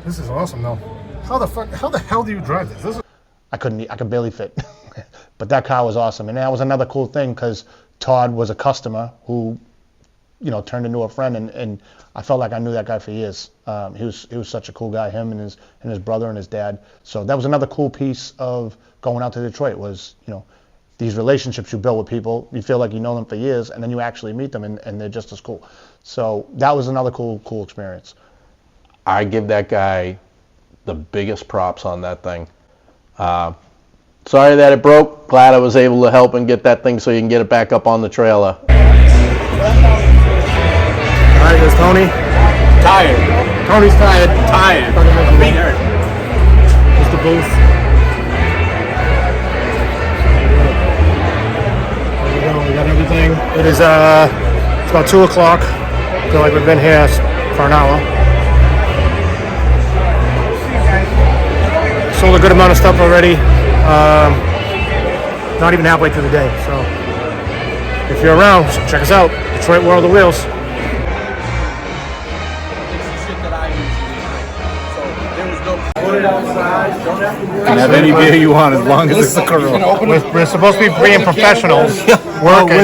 This is awesome though. How the hell do you drive this? I could barely fit. But that car was awesome. And that was another cool thing because Todd was a customer who, you know, turned into a friend, and I felt like I knew that guy for years. He was such a cool guy, him and his brother and his dad. So that was another cool piece of going out to Detroit was, you know, these relationships you build with people. You feel like you know them for years, and then you actually meet them, and they're just as cool. So that was another cool experience. I give that guy the biggest props on that thing. Sorry that it broke. Glad I was able to help and get that thing so you can get it back up on the trailer. All right, there's Tony. Tired. Tony's tired. Tired. Being hurt. Here's the booth. There we go. We got everything. It is it's about 2 o'clock. I feel like we've been here for an hour. Sold a good amount of stuff already. Not even halfway through the day. So if you're around, check us out. Detroit World of Wheels. You can have any beer you want as long as it's a Corona. We're supposed to be being professionals. Working.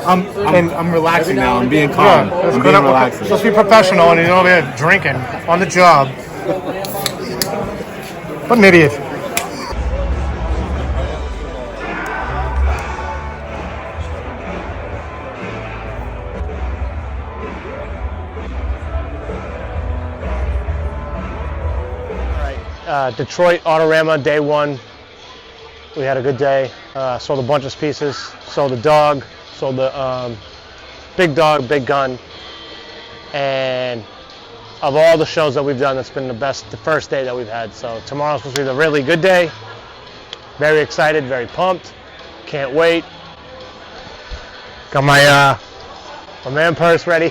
I'm relaxing now. I'm being calm. I'm being relaxing. Supposed to be professional, and you're over here drinking on the job. What an idiot. Detroit Autorama, day one. We had a good day. Sold a bunch of pieces. Sold the dog. Sold the big dog, big gun. And of all the shows that we've done, that's been the first day that we've had. So tomorrow's supposed to be the really good day. Very excited, very pumped. Can't wait. Got my man purse ready.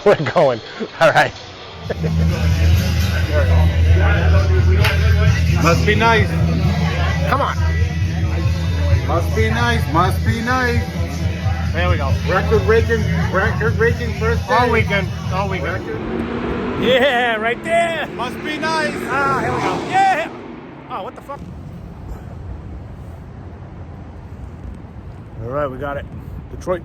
We're going. All right. Must be nice. Come on. Must be nice. Must be nice. There we go. Record breaking first day. All weekend. Yeah, right there. Must be nice. Ah, here we go. Yeah. Oh, what the fuck? All right, we got it. Detroit.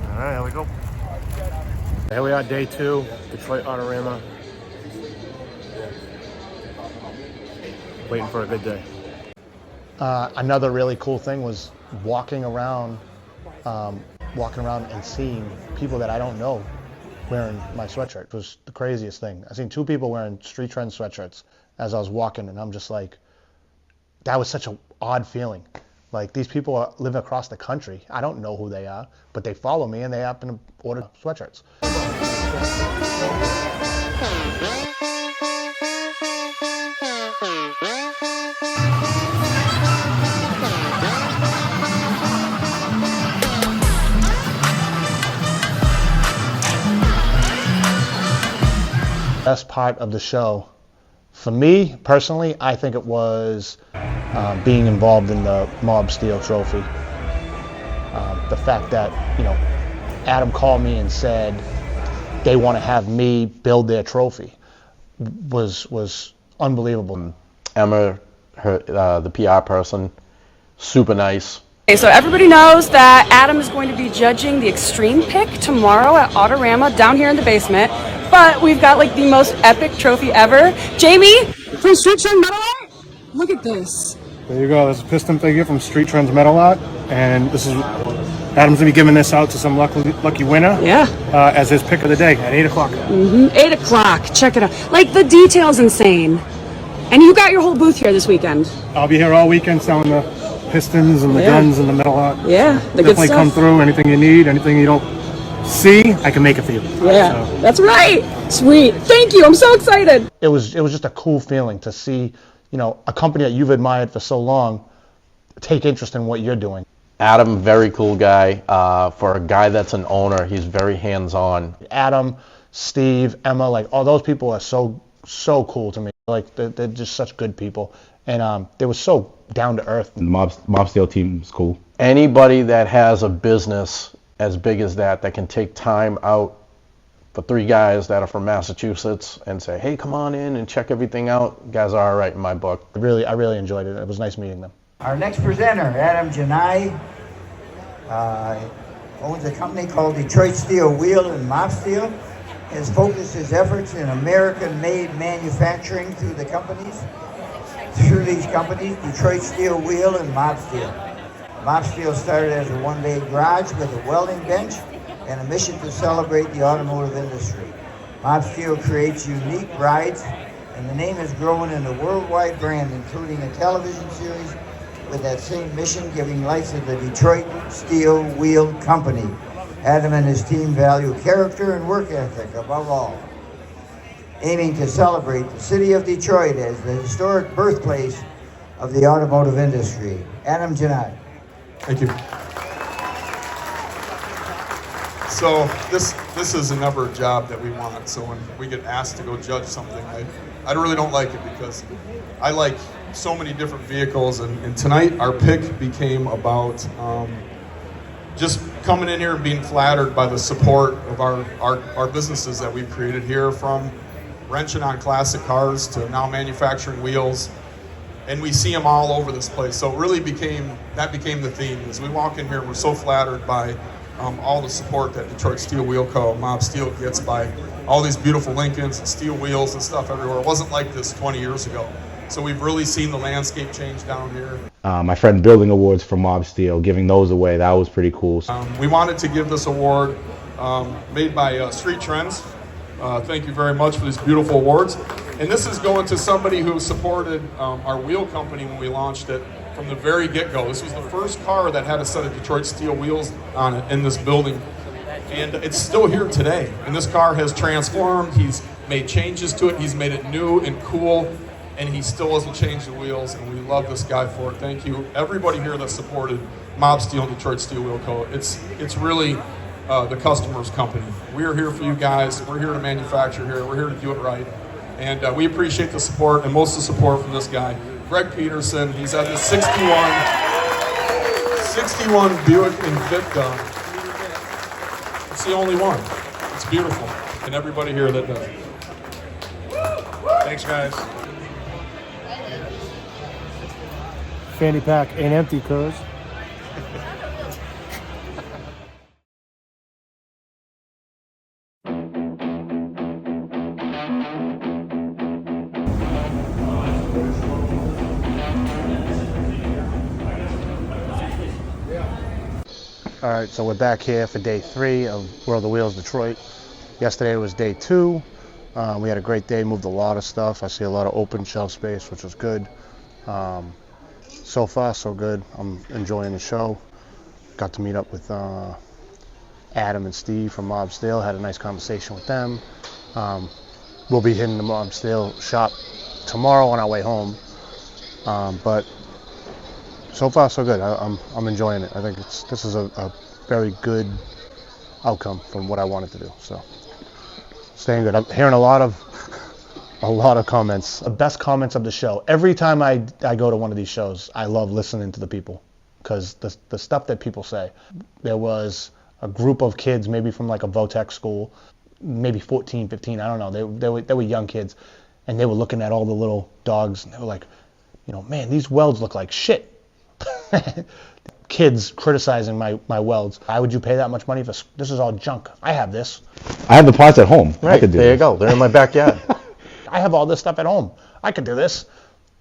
All right, here we go. Here we are, day 2, Detroit Autorama. Waiting for a good day. Another really cool thing was walking around and seeing people that I don't know wearing my sweatshirt. It was the craziest thing. I seen 2 people wearing Streettrendz sweatshirts as I was walking, and I'm just like, that was such an odd feeling. Like, these people live across the country. I don't know who they are, but they follow me and they happen to order sweatshirts. Best part of the show, for me personally, I think it was being involved in the Mob Steel Trophy. The fact that, you know, Adam called me and said they want to have me build their trophy was unbelievable. Emma, the PR person, super nice. Okay, so everybody knows that Adam is going to be judging the Extreme Pick tomorrow at Autorama down here in the basement. But we've got like the most epic trophy ever. Jamie from Streettrendz Metal Art, look at this. There you go. This is a piston figure from Streettrendz Metal Art, and this is Adam's gonna be giving this out to some lucky winner. Yeah. As his pick of the day at 8 o'clock. 8 o'clock. Check it out. Like, the detail's insane. And you got your whole booth here this weekend. I'll be here all weekend selling the pistons and the guns and the metal art. Yeah, the good Definitely stuff. come through. Anything you need, anything you don't see, I can make it for you. Yeah, So, that's right. Sweet. Thank you. I'm so excited. It was just a cool feeling to see, a company that you've admired for so long take interest in what you're doing. Adam, very cool guy. For a guy that's an owner, he's very hands-on. Adam, Steve, Emma, like all those people are so cool to me. Like they're just such good people, and they were so down to earth. The Mob Steel team is cool. Anybody that has a business as big as that can take time out for 3 guys that are from Massachusetts and say, hey, come on in and check everything out. Guys are all right in my book. I really enjoyed it. It was nice meeting them. Our next presenter, Adam Janai, owns a company called Detroit Steel Wheel and Mop Steel. Has focused his efforts in American-made manufacturing through these companies, Detroit Steel Wheel and Mop Steel. Mop Steel started as a one-bay garage with a welding bench and a mission to celebrate the automotive industry. Mop Steel creates unique rides, and the name has grown into a worldwide brand, including a television series with that same mission, giving life to the Detroit Steel Wheel Company. Adam and his team value character and work ethic above all, aiming to celebrate the city of Detroit as the historic birthplace of the automotive industry. Adam Janai. Thank you. So this is another job that we want. So when we get asked to go judge something, I really don't like it because I like so many different vehicles, and tonight our pick became about just coming in here and being flattered by the support of our businesses that we've created here, from wrenching on classic cars to now manufacturing wheels, and we see them all over this place. So it really became the theme. As we walk in here, we're so flattered by all the support that Detroit Steel Wheel Co. Mob Steel gets by all these beautiful Lincolns and steel wheels and stuff everywhere. It wasn't like this 20 years ago. So we've really seen the landscape change down here. My friend building awards for Mob Steel, giving those away, that was pretty cool. We wanted to give this award made by Streettrendz. Thank you very much for these beautiful awards. And this is going to somebody who supported our wheel company when we launched it from the very get-go. This was the first car that had a set of Detroit Steel wheels on it in this building. And it's still here today. And this car has transformed. He's made changes to it. He's made it new and cool. And he still hasn't changed the wheels, and we love this guy for it. Thank you, everybody here that supported Mob Steel and Detroit Steel Wheel Co. It's really the customer's company. We're here for you guys. We're here to manufacture here. We're here to do it right. And we appreciate the support, and most of the support from this guy, Greg Peterson. He's at the 61 Buick Invicta. It's the only one. It's beautiful. And everybody here that does it. Thanks, guys. Fanny pack ain't empty, cuz. All right, so we're back here for day 3 of World of Wheels Detroit. Yesterday was day 2. We had a great day, moved a lot of stuff. I see a lot of open shelf space, which was good. So far, so good. I'm enjoying the show. Got to meet up with Adam and Steve from Mob Steel. Had a nice conversation with them. We'll be hitting the Mob Steel shop tomorrow on our way home. But so far, so good. I'm enjoying it. I think this is a very good outcome from what I wanted to do. So staying good. I'm hearing a lot of comments. The best comments of the show. Every time I go to one of these shows, I love listening to the people, because the stuff that people say. There was a group of kids, maybe from like a Votech school, maybe 14, 15, I don't know. They were young kids, and they were looking at all the little dogs, and they were like, man, these welds look like shit. Kids criticizing my welds. Why would you pay that much money for this? Is all junk. I have this. I have the parts at home. Right, I could do there this. you go. They're in my backyard. I have all this stuff at home. I could do this.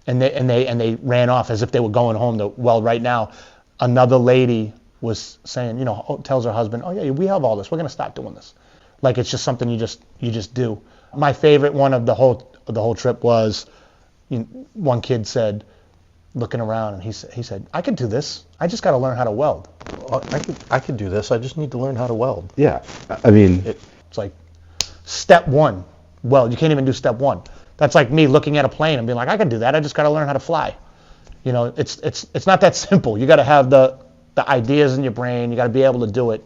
and they ran off as if they were going home to weld right now. Another lady was saying, you know, tells her husband, oh yeah, we have all this. We're going to stop doing this. Like it's just something you just do. My favorite one of the whole trip was, one kid said, looking around, and he said, I could do this. I just got to learn how to weld. I could do this. I just need to learn how to weld. Yeah, I mean, it's like step one, weld. You can't even do step one. That's like me looking at a plane and being like, I can do that. I just got to learn how to fly. You know, it's not that simple. You got to have the ideas in your brain. You got to be able to do it,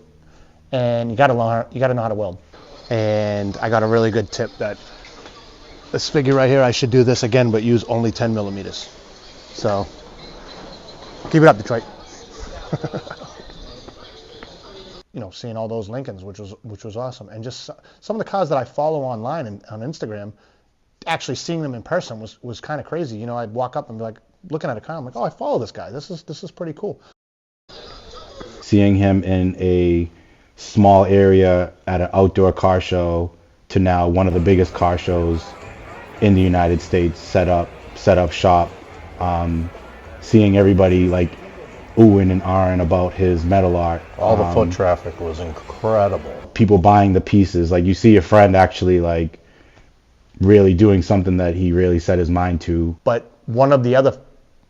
and you got to know how to weld. And I got a really good tip that this figure right here, I should do this again, but use only 10 millimeters. So keep it up, Detroit. You know, seeing all those Lincolns, which was awesome, and just some of the cars that I follow online and on Instagram, actually seeing them in person was kind of crazy. You know, I'd walk up and be like, looking at a car, I'm like, oh, I follow this guy. This is pretty cool. Seeing him in a small area at an outdoor car show to now one of the biggest car shows in the United States, set up shop, seeing everybody like oohing and ahhing about his metal art. All the foot traffic was incredible. People buying the pieces, like you see your friend actually like really doing something that he really set his mind to. But one of the other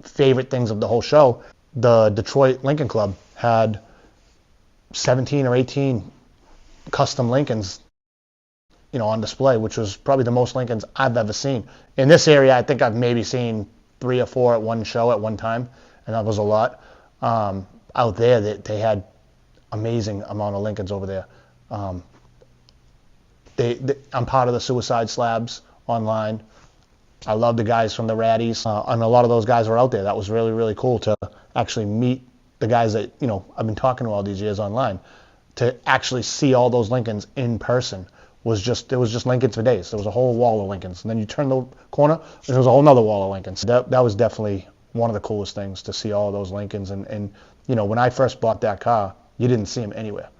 favorite things of the whole show, the Detroit Lincoln Club had 17 or 18 custom Lincolns, you know, on display, which was probably the most Lincolns I've ever seen. In this area, I think I've maybe seen 3 or 4 at one show at one time, and that was a lot. Out there, they had amazing amount of Lincolns over there. I'm part of the Suicide Slabs online. I love the guys from the Raddies, and a lot of those guys were out there. That was really, really cool to actually meet the guys that, you know, I've been talking to all these years online. To actually see all those Lincolns in person was just Lincolns for days. There was a whole wall of Lincolns, and then you turn the corner, and there was a whole nother wall of Lincolns. That was definitely one of the coolest things, to see all of those Lincolns. And you know, when I first bought that car, you didn't see them anywhere.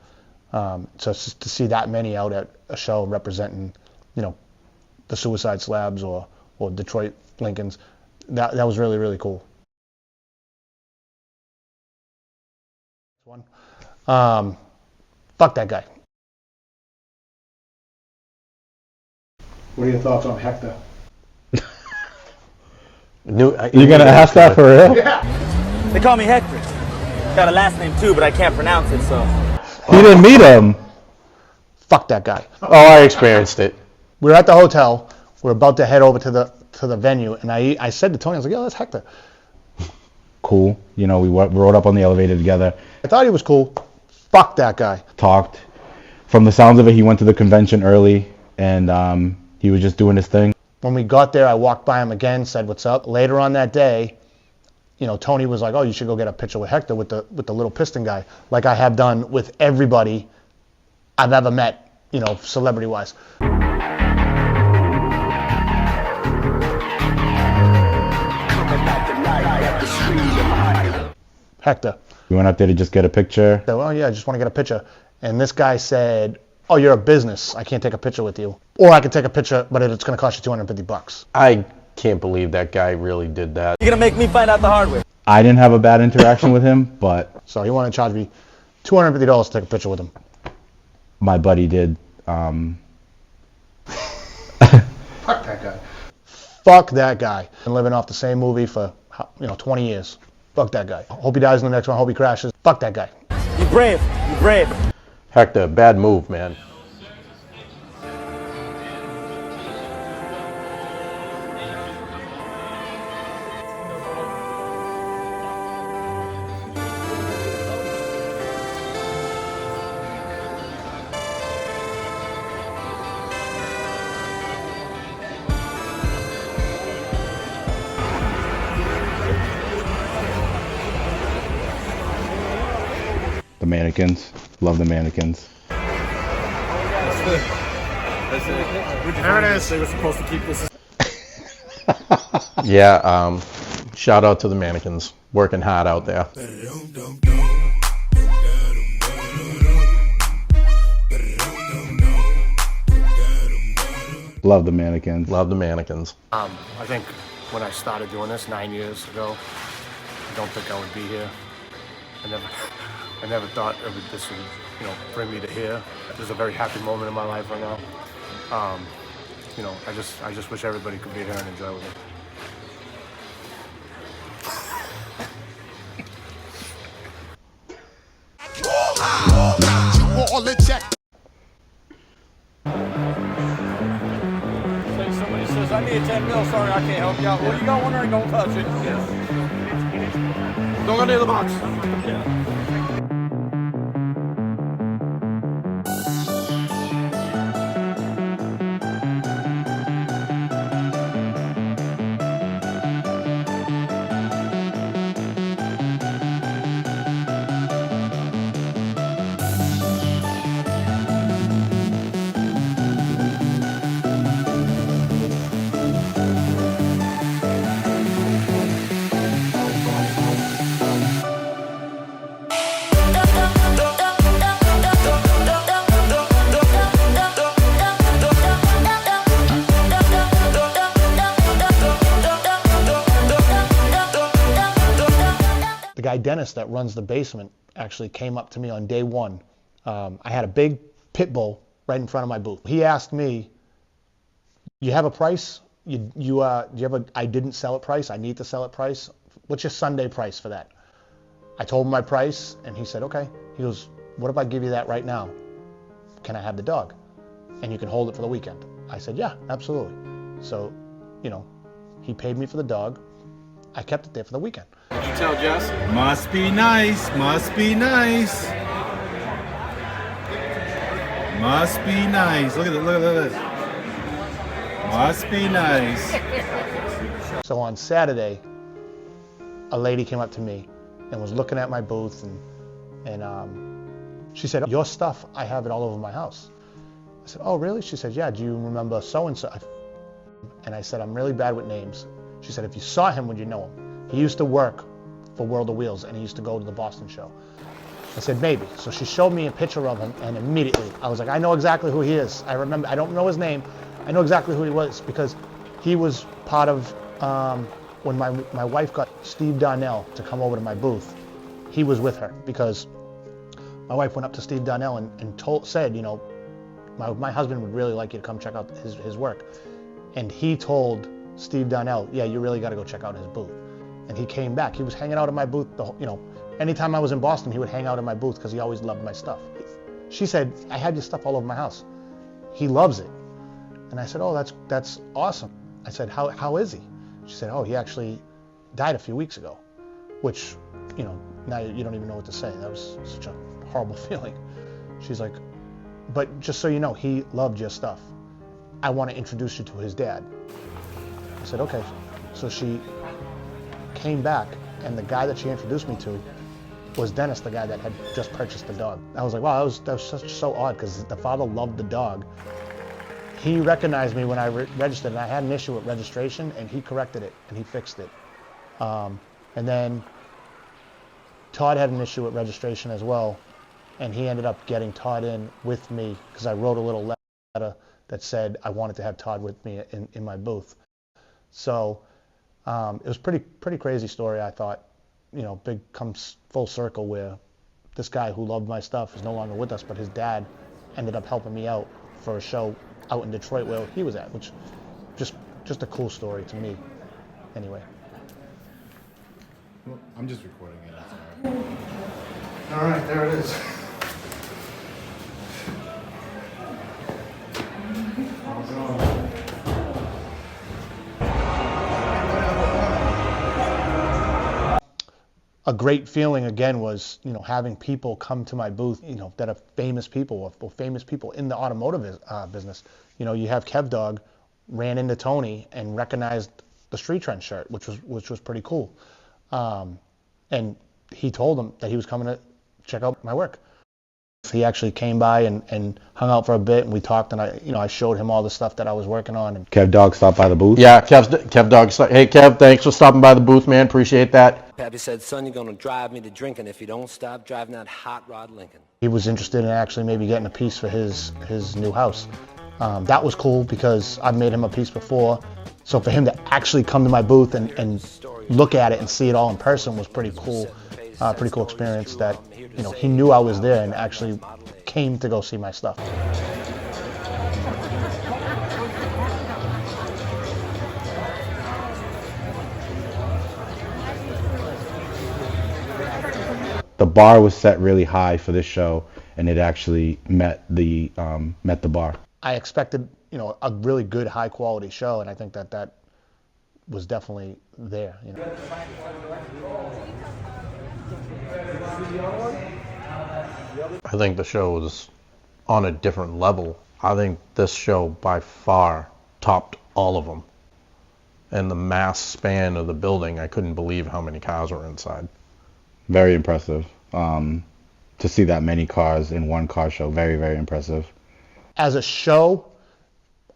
So just to see that many out at a show representing, you know, the Suicide Slabs or Detroit Lincolns, that was really, really cool. Fuck that guy. What are your thoughts on Hector? You're gonna ask that for real? Yeah. They call me Hector. Got a last name too, but I can't pronounce it, so. You didn't meet him. Fuck that guy. Oh, I experienced it. We were at the hotel. We're about to head over to the venue, and I said to Tony, I was like, yo, that's Hector. Cool. You know, we rode up on the elevator together. I thought he was cool. Fuck that guy. Talked. From the sounds of it, he went to the convention early, and he was just doing his thing. When we got there, I walked by him again, said what's up. Later on that day, you know, Tony was like, oh, you should go get a picture with Hector, with the little piston guy, like I have done with everybody I've ever met, you know, celebrity-wise. Hector. We went up there to just get a picture. So, oh yeah, I just want to get a picture. And this guy said, oh, you're a business. I can't take a picture with you. Or I can take a picture, but it's going to cost you $250. I can't believe that guy really did that. You're gonna make me find out the hard way. I didn't have a bad interaction with him, but... So he wanted to charge me $250 to take a picture with him. My buddy did. Fuck that guy. Fuck that guy. Been living off the same movie for, 20 years. Fuck that guy. Hope he dies in the next one. Hope he crashes. Fuck that guy. You brave. You brave. Hector, bad move, man. The mannequins. Love the mannequins. There it is. They were supposed to keep this. Yeah, shout out to the mannequins. Working hard out there. Love the mannequins. Love the mannequins. I think when I started doing this 9 years ago. I don't think I would be here. I never thought this would, bring me to here. This is a very happy moment in my life right now. I just wish everybody could be here and enjoy with me. Somebody says, I need 10 mil, sorry, I can't help you out. Well, you got one there, don't touch it. Don't go near the box. The guy Dennis that runs the basement actually came up to me on day one. I had a big pit bull right in front of my booth. He asked me, "You have a price? Do you have a I didn't sell it price? I need to sell it price. What's your Sunday price for that?" I told him my price, and he said, "Okay." He goes, "What if I give you that right now? Can I have the dog? And you can hold it for the weekend." I said, "Yeah, absolutely." So, he paid me for the dog. I kept it there for the weekend. Did you tell Jess? Must be nice, must be nice. Must be nice. Look at this. Must be nice. So on Saturday, a lady came up to me and was looking at my booth, and she said, "Your stuff, I have it all over my house." I said, "Oh, really?" She said, "Yeah, do you remember so-and-so?" And I said, "I'm really bad with names." She said, "If you saw him, would you know him? He used to work for World of Wheels, and he used to go to the Boston show." I said, "Maybe." So she showed me a picture of him, and immediately I was like, "I know exactly who he is. I remember, I don't know his name. I know exactly who he was," because he was part of, when my wife got Steve Darnell to come over to my booth, he was with her, because my wife went up to Steve Darnell and said, my husband would really like you to come check out his work. And he told Steve Darnell, "Yeah, you really got to go check out his booth." And he came back. He was hanging out at my booth. Anytime I was in Boston, he would hang out at my booth because he always loved my stuff. She said, "I have your stuff all over my house. He loves it." And I said, "Oh, that's awesome." I said, "How is he?" She said, "Oh, he actually died a few weeks ago," which, now you don't even know what to say. That was such a horrible feeling. She's like, "But just so you know, he loved your stuff. I want to introduce you to his dad." I said, "Okay." So she came back, and the guy that she introduced me to was Dennis, the guy that had just purchased the dog. I was like, wow, that was so odd, because the father loved the dog. He recognized me when I registered, and I had an issue with registration, and he corrected it, and he fixed it. And then Todd had an issue with registration as well, and he ended up getting Todd in with me, because I wrote a little letter that said I wanted to have Todd with me in my booth. So it was pretty crazy story, I thought. Big comes full circle, where this guy who loved my stuff is no longer with us, but his dad ended up helping me out for a show out in Detroit where he was at, which just a cool story to me. Anyway. Well, I'm just recording it. All right, there it is. A great feeling again was, having people come to my booth, that are famous people or famous people in the automotive business. You have Kev Dog ran into Tony and recognized the Streettrendz shirt, which was pretty cool. And he told him that he was coming to check out my work. He actually came by and hung out for a bit, and we talked, and I showed him all the stuff that I was working on. And Kev Dog stopped by the booth? Yeah, Kev Dog. Hey, Kev, thanks for stopping by the booth, man. Appreciate that. Pappy said, "Son, you're going to drive me to drinking if you don't stop driving that hot rod Lincoln." he was interested in actually maybe getting a piece for his new house. That was cool because I've made him a piece before. So for him to actually come to my booth and look at it and see it all in person was pretty cool. Pretty cool experience that, you know, he knew I was there and actually came to go see my stuff. The bar was set really high for this show, and it actually met the bar. I expected, you know, a really good high quality show, and I think that was definitely there, you know. I think the show was on a different level. I think this show by far topped all of them. And the mass span of the building, I couldn't believe how many cars were inside. Very impressive. To see that many cars in one car show, very, very impressive. As a show,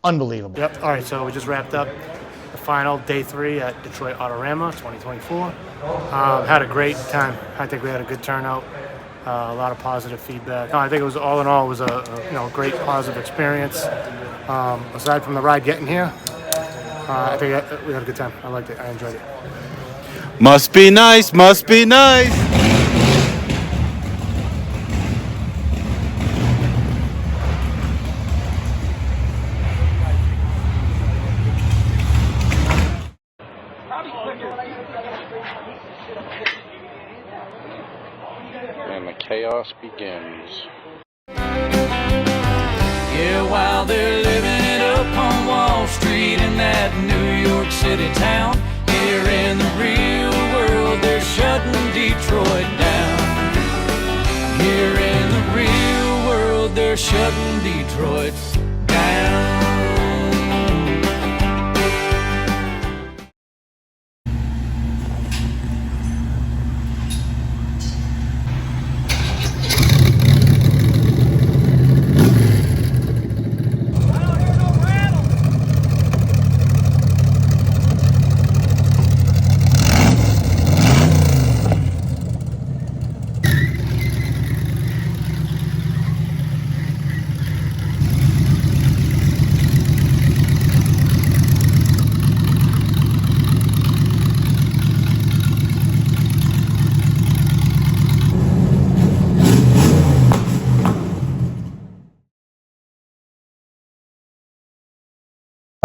unbelievable. Yep. All right, so we just wrapped up the final day 3 at Detroit Autorama 2024. Had a great time. I think we had a good turnout. A lot of positive feedback. I think it was, all in all, it was a great positive experience. Aside from the ride getting here, I think we had a good time. I liked it. I enjoyed it. Must be nice, must be nice. And the chaos begins. Yeah, while they're living it up on Wall Street in that New York City town, here in the real world they're shutting Detroit down. Here in the real world they're shutting Detroit down.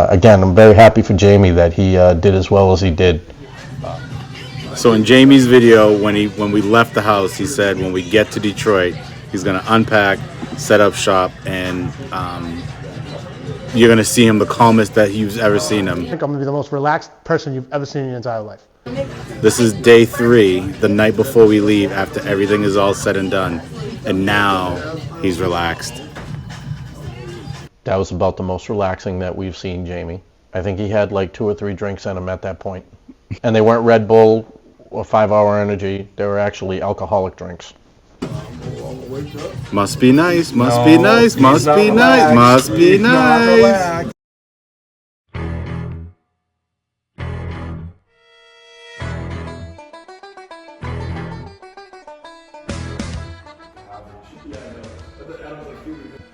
Again, I'm very happy for Jamie that he did as well as he did. So in Jamie's video, when we left the house, he said when we get to Detroit, he's gonna unpack, set up shop, and you're gonna see him the calmest that you've ever seen him. I think I'm gonna be the most relaxed person you've ever seen in your entire life. This is day 3, the night before we leave, after everything is all said and done, and now he's relaxed. That was about the most relaxing that we've seen Jamie. I think he had like 2 or 3 drinks in him at that point. And they weren't Red Bull or 5-Hour Energy. They were actually alcoholic drinks. Must be nice, must be nice, must be nice, must be nice.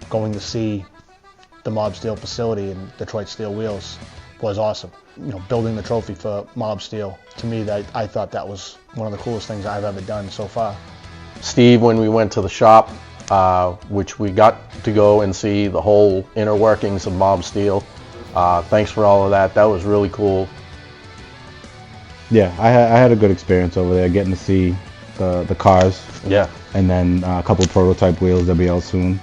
Going to see the Mob Steel facility in Detroit Steel Wheels was awesome. You know, building the trophy for Mob Steel, to me, I thought that was one of the coolest things I've ever done so far. Steve, when we went to the shop, which we got to go and see the whole inner workings of Mob Steel, thanks for all of that. That was really cool. Yeah, I had a good experience over there, getting to see the cars. Yeah. And then a couple of prototype wheels that'll be out soon.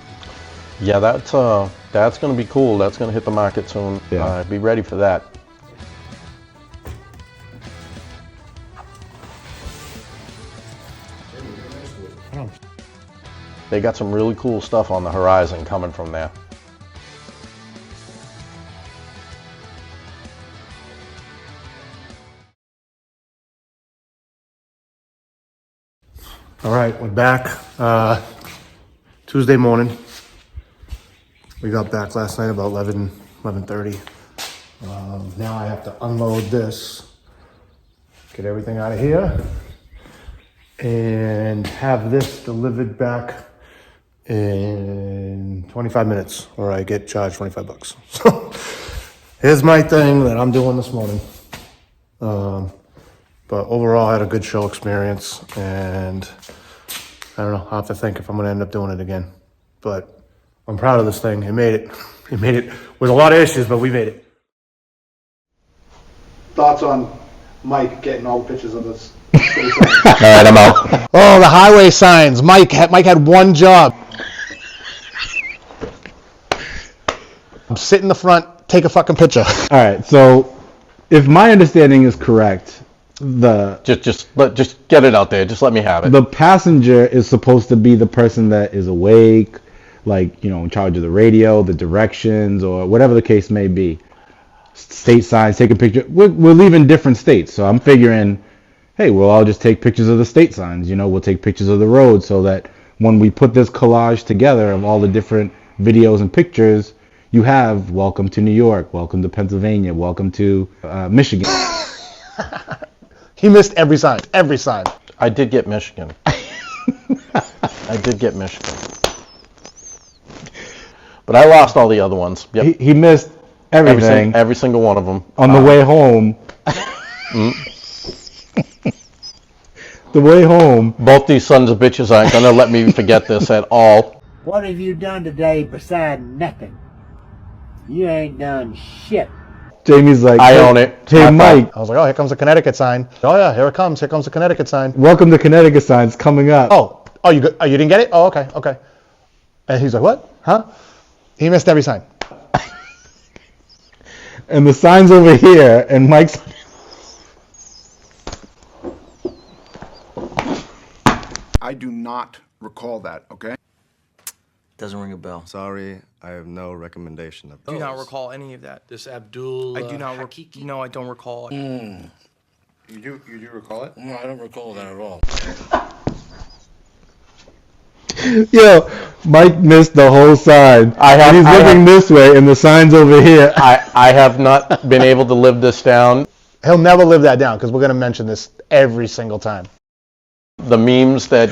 Yeah, that's going to be cool. That's going to hit the market soon. Yeah. Be ready for that. They got some really cool stuff on the horizon coming from there. All right, we're back. Tuesday morning. We got back last night about 11:30. Now I have to unload this, get everything out of here, and have this delivered back in 25 minutes, or I get charged $25. So here's my thing that I'm doing this morning. But overall, I had a good show experience, and I don't know, I'll have to think if I'm going to end up doing it again. But I'm proud of this thing. It made it. It made it with a lot of issues, but we made it. Thoughts on Mike getting all the pictures of this? All right, I'm out. Oh, the highway signs. Mike had one job. Sit in the front, take a fucking picture. All right, so if my understanding is correct, just get it out there. Just let me have it. The passenger is supposed to be the person that is awake, like, you know, in charge of the radio, the directions, or whatever the case may be. State signs, take a picture. We're leaving different states, so I'm figuring, hey, we'll all just take pictures of the state signs. You know, we'll take pictures of the road so that when we put this collage together of all the different videos and pictures, you have welcome to New York, welcome to Pennsylvania, welcome to Michigan. He missed every sign. Every sign. I did get Michigan. I did get Michigan. But I lost all the other ones. Yep. He missed everything. Every single one of them. On the way home. The way home. Both these sons of bitches aren't going to let me forget this at all. What have you done today besides nothing? You ain't done shit. Jamie's like, I own it. Hey, Mike. I was like, oh, here comes the Connecticut sign. Oh, yeah, here it comes. Here comes the Connecticut sign. Welcome to Connecticut signs coming up. Oh, you didn't get it? Oh, okay. And he's like, what? Huh? He missed every sign. And the sign's over here, and Mike's... I do not recall that, okay? Doesn't ring a bell. Sorry, I have no recommendation of Do not recall any of that. This Abdul. I do not recall. No, I don't recall. You do recall it? No, I don't recall that at all. Yo, Mike missed the whole sign. He's looking this way, and the sign's over here. I have not been able to live this down. He'll never live that down, because we're going to mention this every single time. The memes that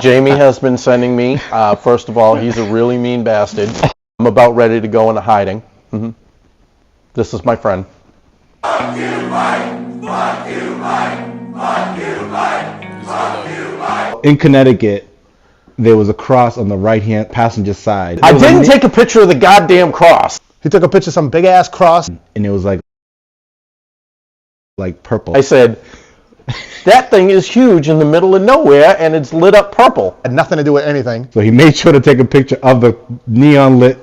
Jamie has been sending me, first of all, he's a really mean bastard. I'm about ready to go into hiding. This is my friend. Fuck you, Mike! Fuck you, Mike! Fuck you, Mike! Fuck you, Mike! In Connecticut, there was a cross on the right-hand passenger side. I didn't take a picture of the goddamn cross. He took a picture of some big-ass cross. And it was like purple. I said, that thing is huge in the middle of nowhere, and it's lit up purple. Had nothing to do with anything. So he made sure to take a picture of the neon-lit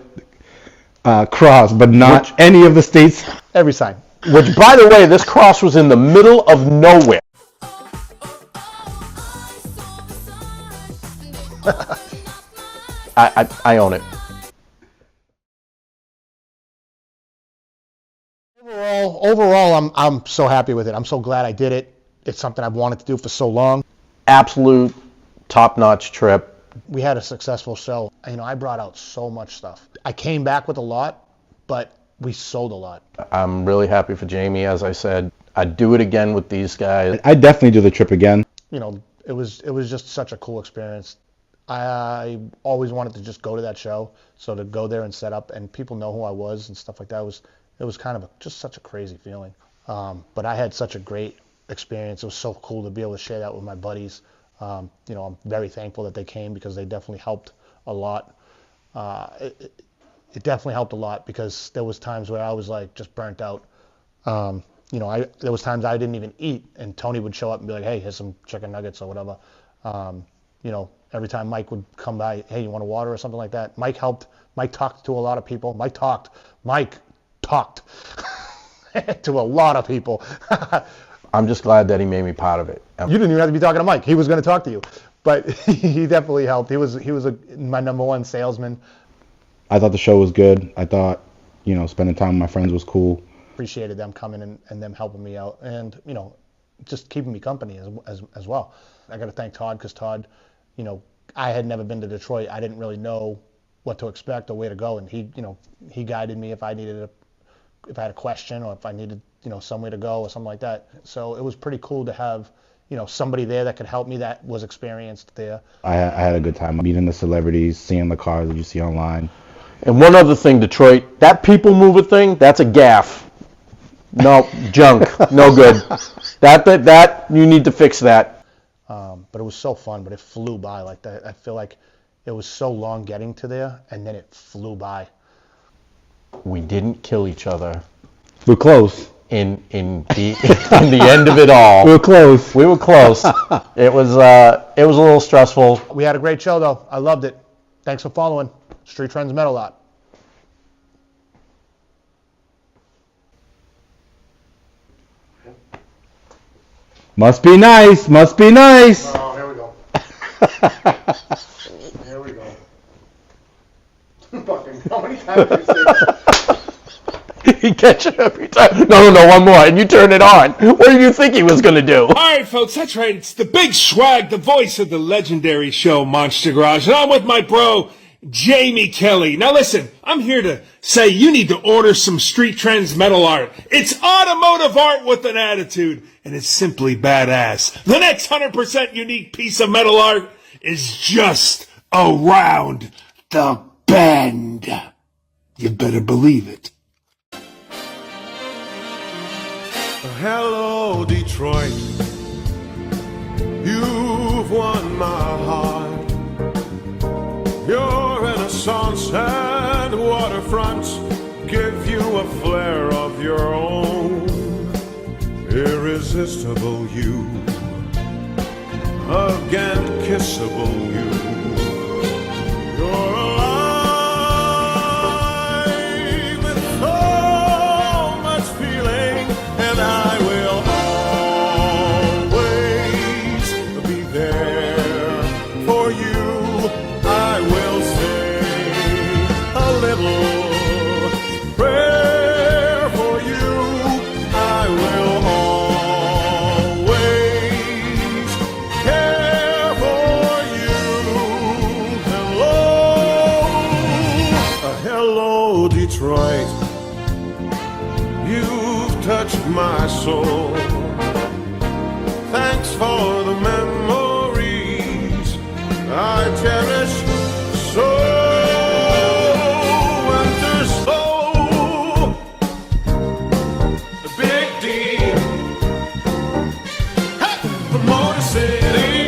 cross, but not any of the states. Every sign. Which, by the way, this cross was in the middle of nowhere. I own it. Overall, I'm so happy with it. I'm so glad I did it. It's something I've wanted to do for so long. Absolute top-notch trip. We had a successful show. You know, I brought out so much stuff. I came back with a lot, but we sold a lot. I'm really happy for Jamie, as I said. I'd do it again with these guys. I'd definitely do the trip again. You know, it was just such a cool experience. I always wanted to just go to that show, so to go there and set up, and people know who I was and stuff like that, it was kind of just such a crazy feeling. But I had such a great experience. It was so cool to be able to share that with my buddies. You know, I'm very thankful that they came, because they definitely helped a lot. It definitely helped a lot, because there was times where I was like just burnt out. You know, there was times I didn't even eat, and Tony would show up and be like, hey, here's some chicken nuggets or whatever. You know, every time Mike would come by, hey, you want a water or something like that? Mike helped. Mike talked to a lot of people. Mike talked to a lot of people. I'm just glad that he made me part of it. You didn't even have to be talking to Mike. He was going to talk to you, but he definitely helped. He was my number one salesman. I thought the show was good. I thought, you know, spending time with my friends was cool. Appreciated them coming and them helping me out, and, you know, just keeping me company as well. I got to thank Todd, because Todd, you know, I had never been to Detroit. I didn't really know what to expect or where to go, and he guided me if I had a question, or if I needed, you know, somewhere to go or something like that. So it was pretty cool to have somebody there that could help me that was experienced there. I had a good time meeting the celebrities, seeing the cars that you see online. And one other thing, Detroit, that people mover thing, that's a gaff. No, junk, no good. That you need to fix that. But it was so fun, but it flew by like that. I feel like it was so long getting to there, and then it flew by. We didn't kill each other. We're close. In the end of it all. We were close. We were close. It was a little stressful. We had a great show though. I loved it. Thanks for following Streettrendz Metal Art. Must be nice. Must be nice. Oh, here we go. Here we go. Fucking, how many times did you say that? He catch it every time. No, one more, and you turn it on. What did you think he was going to do? All right, folks, that's right. It's the Big Swag, the voice of the legendary show Monster Garage, and I'm with my bro, Jamie Kelly. Now listen, I'm here to say you need to order some Streettrendz metal art. It's automotive art with an attitude, and it's simply badass. The next 100% unique piece of metal art is just around the bend. You better believe it. Hello, Detroit. You've won my heart. Your renaissance and waterfronts give you a flair of your own. Irresistible you, again kissable you. You're alive with so much feeling, and I will always be there for you. I will say a little prayer for you. I will always care for you. Hello, Detroit. You've touched my soul. Thanks for the memories I cherish so. Winter soul, the Big D, hey, the Motor City.